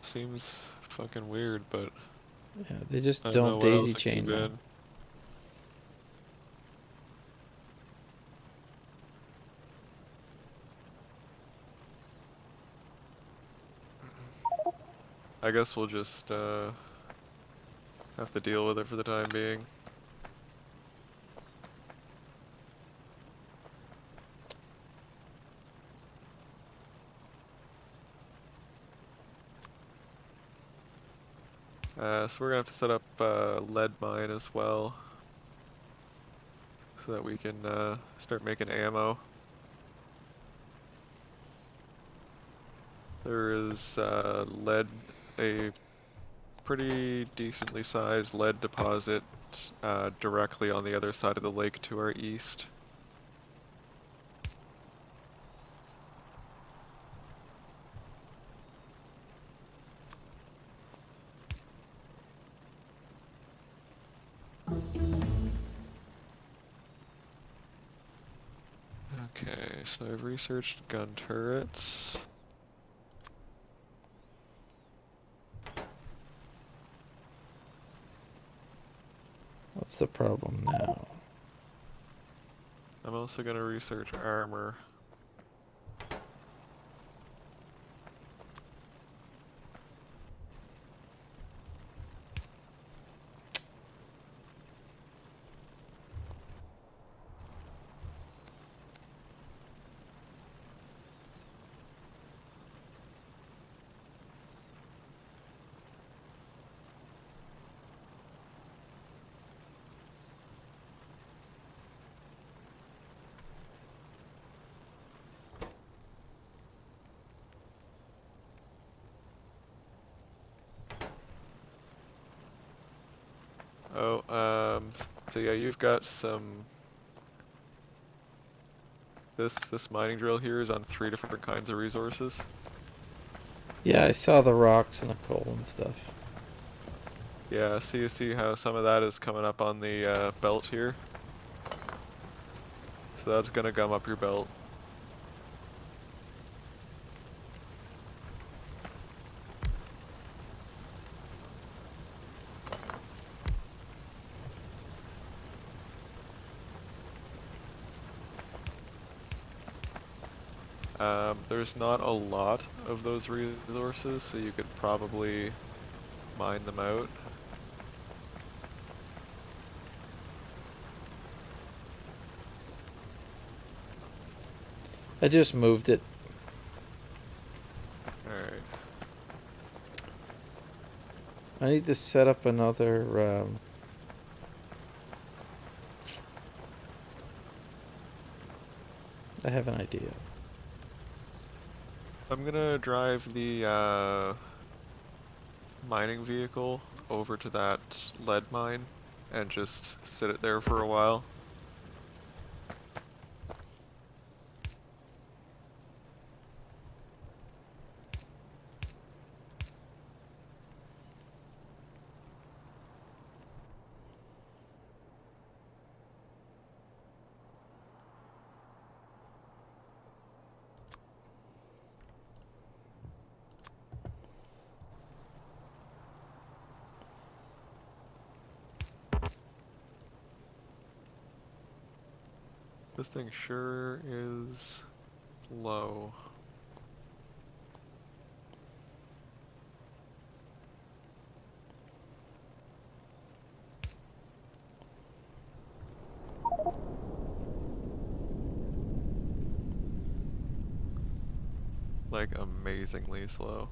Seems fucking weird, but Yeah, they just I don't know don't what daisy else it could have chain now. been. I guess we'll just have to deal with it for the time being. So we're gonna have to set up a lead mine as well, so that we can start making ammo. There is a pretty decently sized lead deposit directly on the other side of the lake to our east. Okay, so I've researched gun turrets. What's the problem now? I'm also going to research armor. Oh, so yeah, you've got some. This mining drill here is on 3 different kinds of resources. Yeah, I saw the rocks and the coal and stuff. Yeah, so you see how some of that is coming up on the belt here. So that's gonna gum up your belt. There's not a lot of those resources, so you could probably mine them out. I just moved it. Alright. I need to set up another. I have an idea. I'm gonna drive the mining vehicle over to that lead mine and just sit it there for a while. This thing sure is low. Like amazingly slow.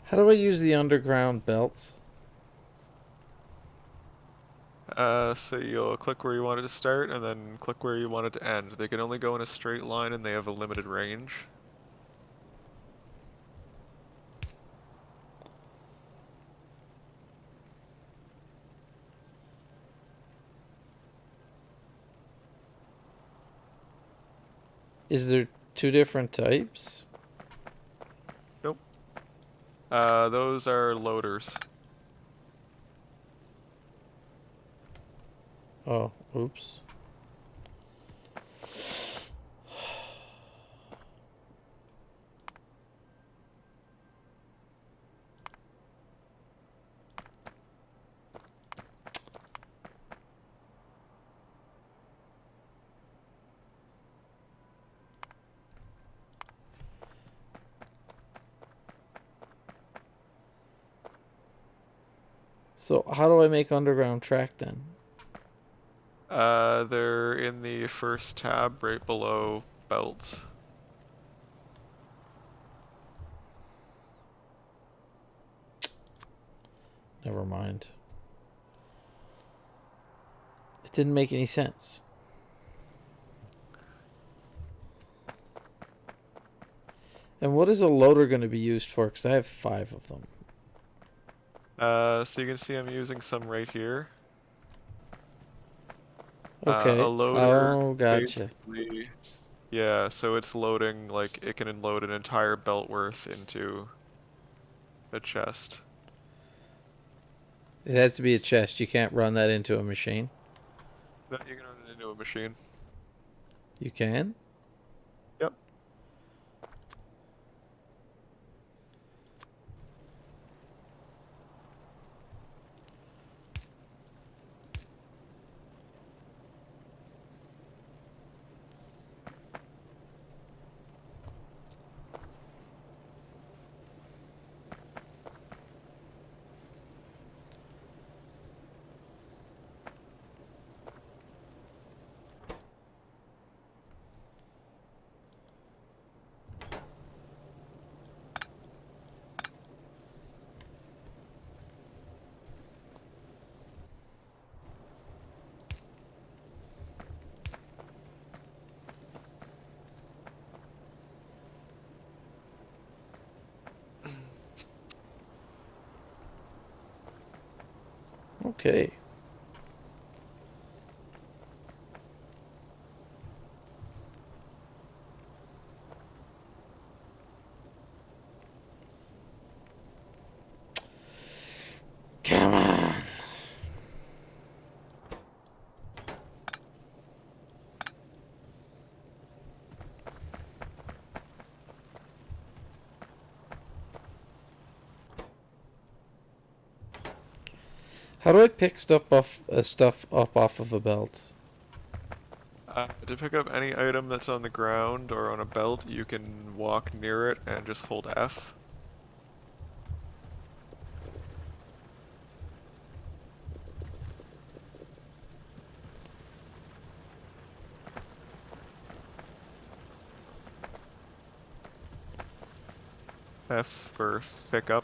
How do I use the underground belts? So you'll click where you want it to start and then click where you want it to end. They can only go in a straight line and they have a limited range. Is there two different types? Those are loaders. Oh, oops. So how do I make underground track then? They're in the first tab right below belts. Never mind. It didn't make any sense. And what is a loader going to be used for? Because I have 5 of them. So you can see I'm using some right here. A Okay. loader Oh, gotcha. basically, yeah, so it's loading, like, it can load an entire belt worth into a chest. It has to be a chest. You can't run that into a machine. Then you can run it into a machine. You can? Yep. Okay. Come on. How do I pick stuff up off of a belt? To pick up any item that's on the ground or on a belt, you can walk near it and just hold F. F for pick up.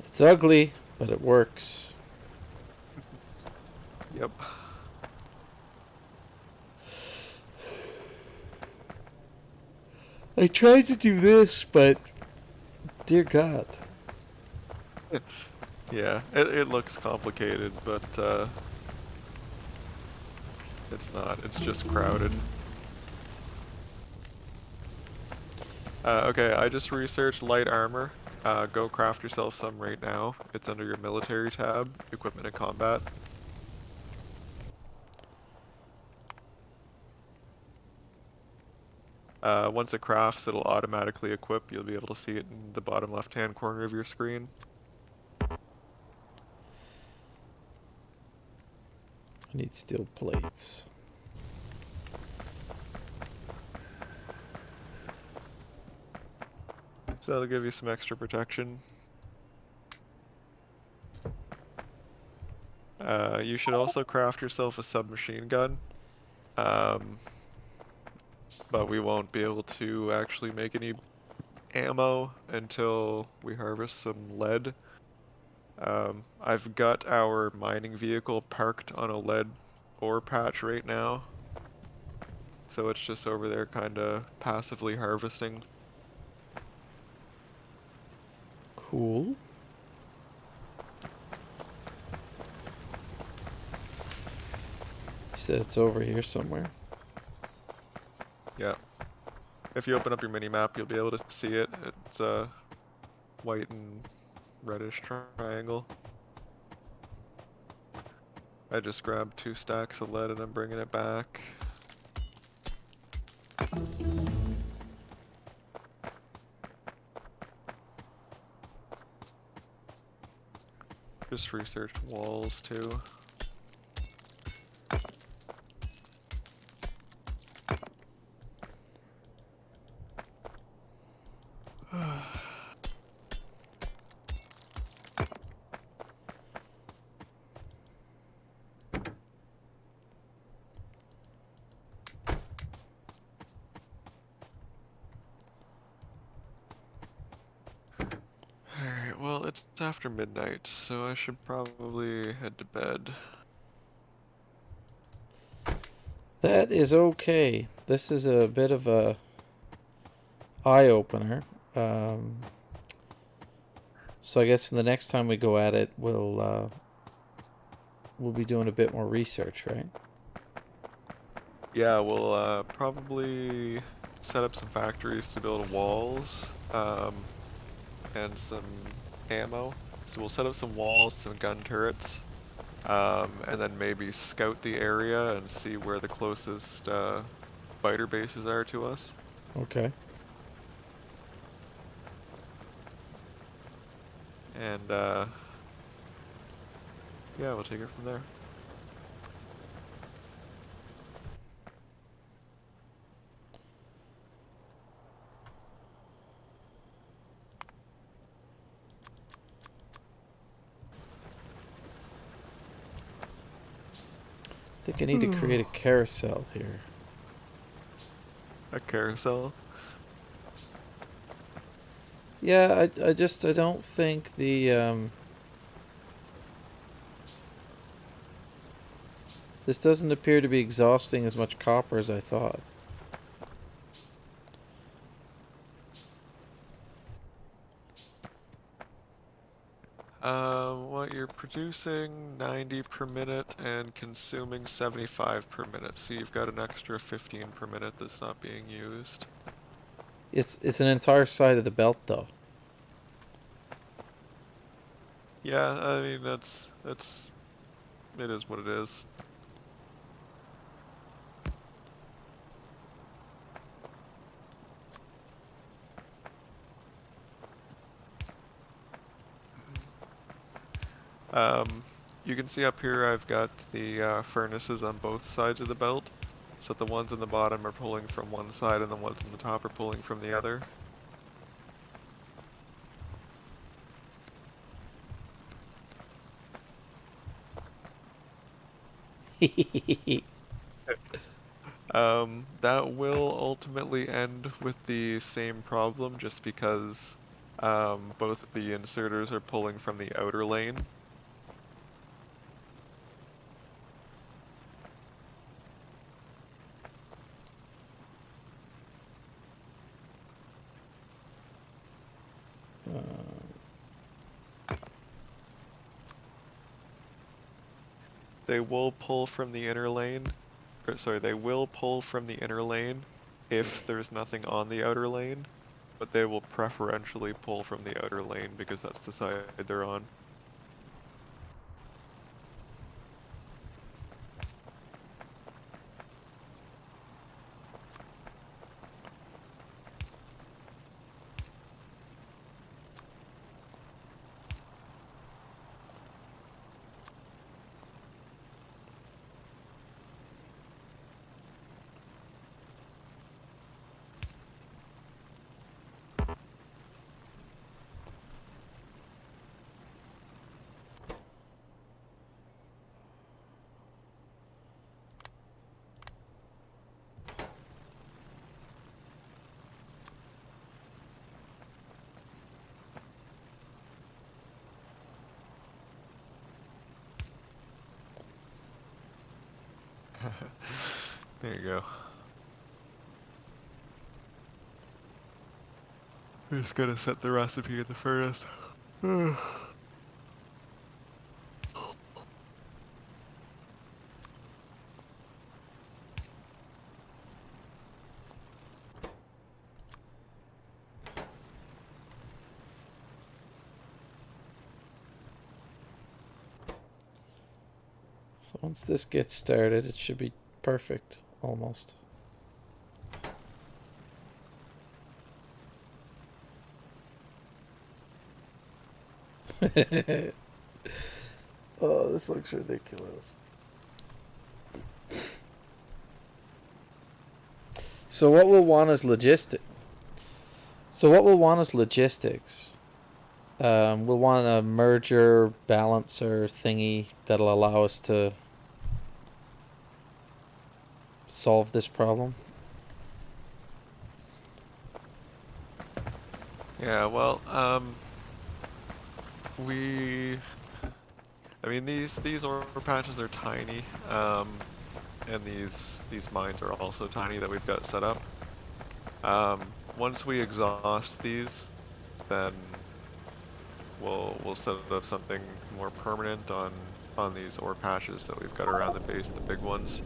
It's ugly, but it works. Yep. I tried to do this, but dear God. Yeah, it looks complicated, but it's not. It's just crowded. Okay, I just researched light armor. Go craft yourself some right now. It's under your military tab, equipment and combat. Once it crafts, it'll automatically equip. You'll be able to see it in the bottom left-hand corner of your screen. I need steel plates. So that'll give you some extra protection. You should also craft yourself a submachine gun. Um, but we won't be able to actually make any ammo until we harvest some lead. I've got our mining vehicle parked on a lead ore patch right now. So it's just over there kind of passively harvesting. Cool. You said it's over here somewhere. Yeah. If you open up your mini map, you'll be able to see it. It's a white and reddish triangle. I just grabbed 2 stacks of lead and I'm bringing it back. Just researched walls too. Alright, well, it's after midnight, so I should probably head to bed. That is okay. This is a bit of a eye opener. Um, so I guess the next time we go at it, we'll be doing a bit more research, right? Yeah, we'll probably set up some factories to build walls, and some ammo. So we'll set up some walls, some gun turrets, and then maybe scout the area and see where the closest fighter bases are to us. Okay. And yeah, we'll take it from there. I think I need to create a carousel here. A carousel. Yeah, I don't think this doesn't appear to be exhausting as much copper as I thought. What you're producing 90 per minute and consuming 75 per minute, so you've got an extra 15 per minute that's not being used. It's an entire side of the belt though. Yeah, I mean it is what it is. Um, you can see up here I've got the furnaces on both sides of the belt. So the ones in the bottom are pulling from one side and the ones on the top are pulling from the other. That will ultimately end with the same problem just because both of the inserters are pulling from the outer lane. They will pull from the inner lane, or sorry, they will pull from the inner lane if there's nothing on the outer lane, but they will preferentially pull from the outer lane because that's the side they're on. There you go. We're just gonna set the recipe in the furnace. So once this gets started, it should be perfect, almost. Oh, this looks ridiculous. So what we'll want is logistics. We'll want a merger balancer thingy that'll allow us to solve this problem. yeah, well, we, I mean, these ore patches are tiny, and these mines are also tiny that we've got set up. Once we exhaust these, then we'll set up something more permanent on these ore patches that we've got around the base, the big ones.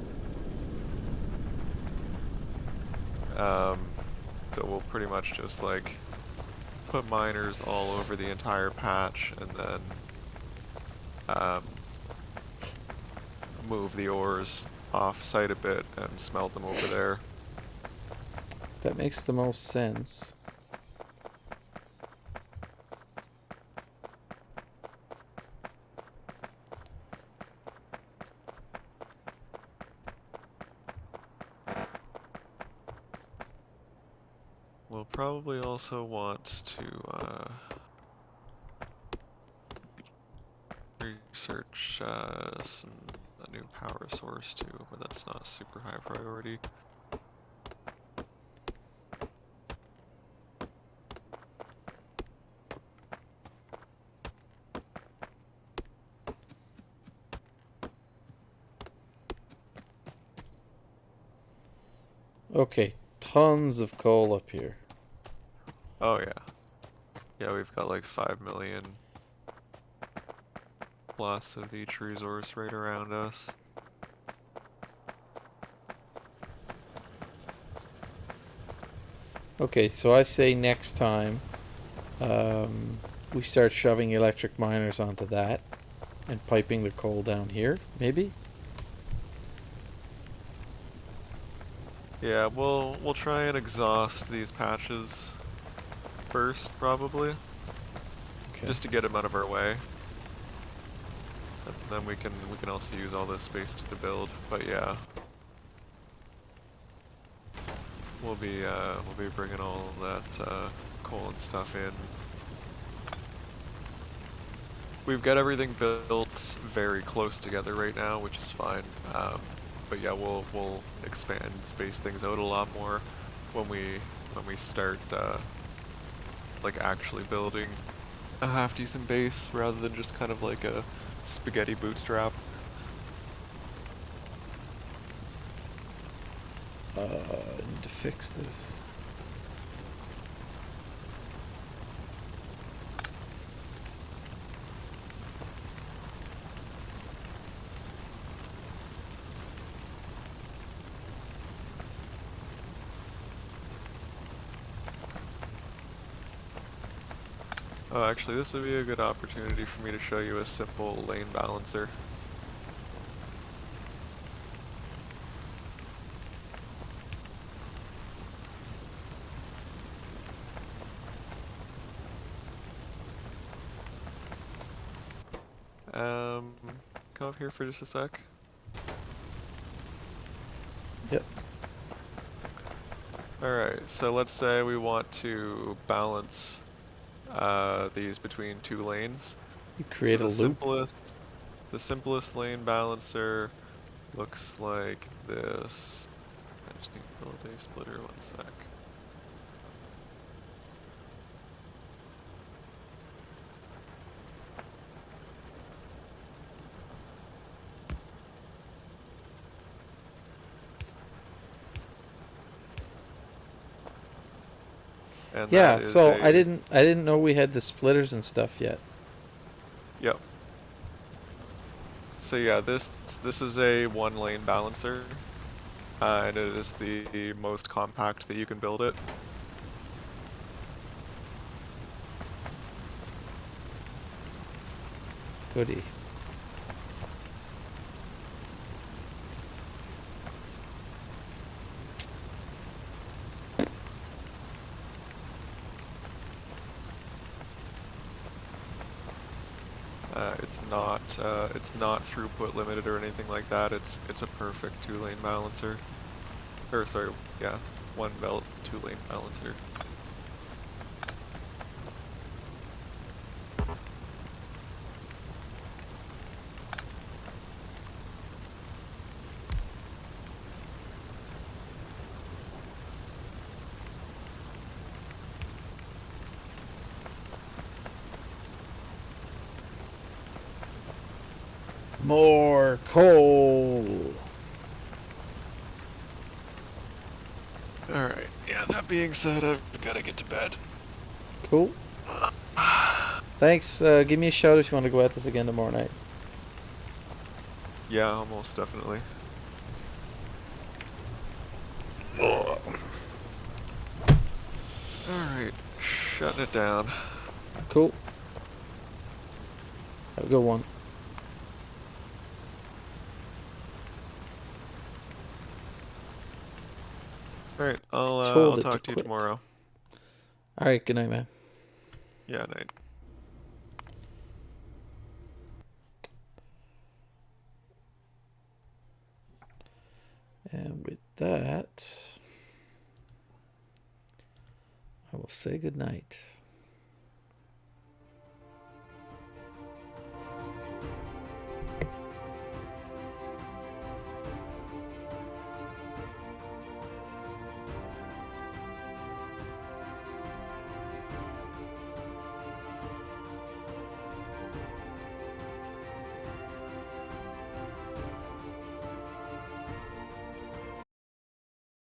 So we'll pretty much just like put miners all over the entire patch, and then move the ores off site a bit and smelt them over there. That makes the most sense. We'll probably also want to research a new power source too, but that's not a super high priority. Okay, tons of coal up here. Oh yeah. Yeah, we've got like 5 million plus of each resource right around us. Okay, so I say next time we start shoving electric miners onto that and piping the coal down here, maybe? Yeah, we'll try and exhaust these patches first, probably, Okay. just to get them out of our way. And then we can also use all this space to build. But yeah, we'll be bringing all that coal and stuff in. We've got everything built very close together right now, which is fine. But yeah, we'll expand, space things out a lot more when we start like actually building a half decent base rather than just kind of like a spaghetti bootstrap. I need to fix this. Oh, actually, this would be a good opportunity for me to show you a simple lane balancer. Come up here for just a sec. Yep. Alright, so let's say we want to balance these between two lanes. You So create a loop. the simplest lane balancer looks like this. I just need to build a splitter, one sec. and that Yeah, is so a I didn't know we had the splitters and stuff yet. yep. So yeah, this is a one lane balancer, and it is the most compact that you can build it. Goody. It's not throughput limited or anything like that. It's a perfect two lane balancer. Or sorry, yeah, one belt, two lane balancer. More coal. Alright, yeah, that being said, I've gotta get to bed. Cool. Thanks. Give me a shout if you want to go at this again tomorrow night. Yeah, almost definitely. Alright, shutting it down. Cool. Have a good one. Alright, I'll Told it to talk to you quit. tomorrow. All right. Good night, man. Yeah, night. And with that, I will say good night.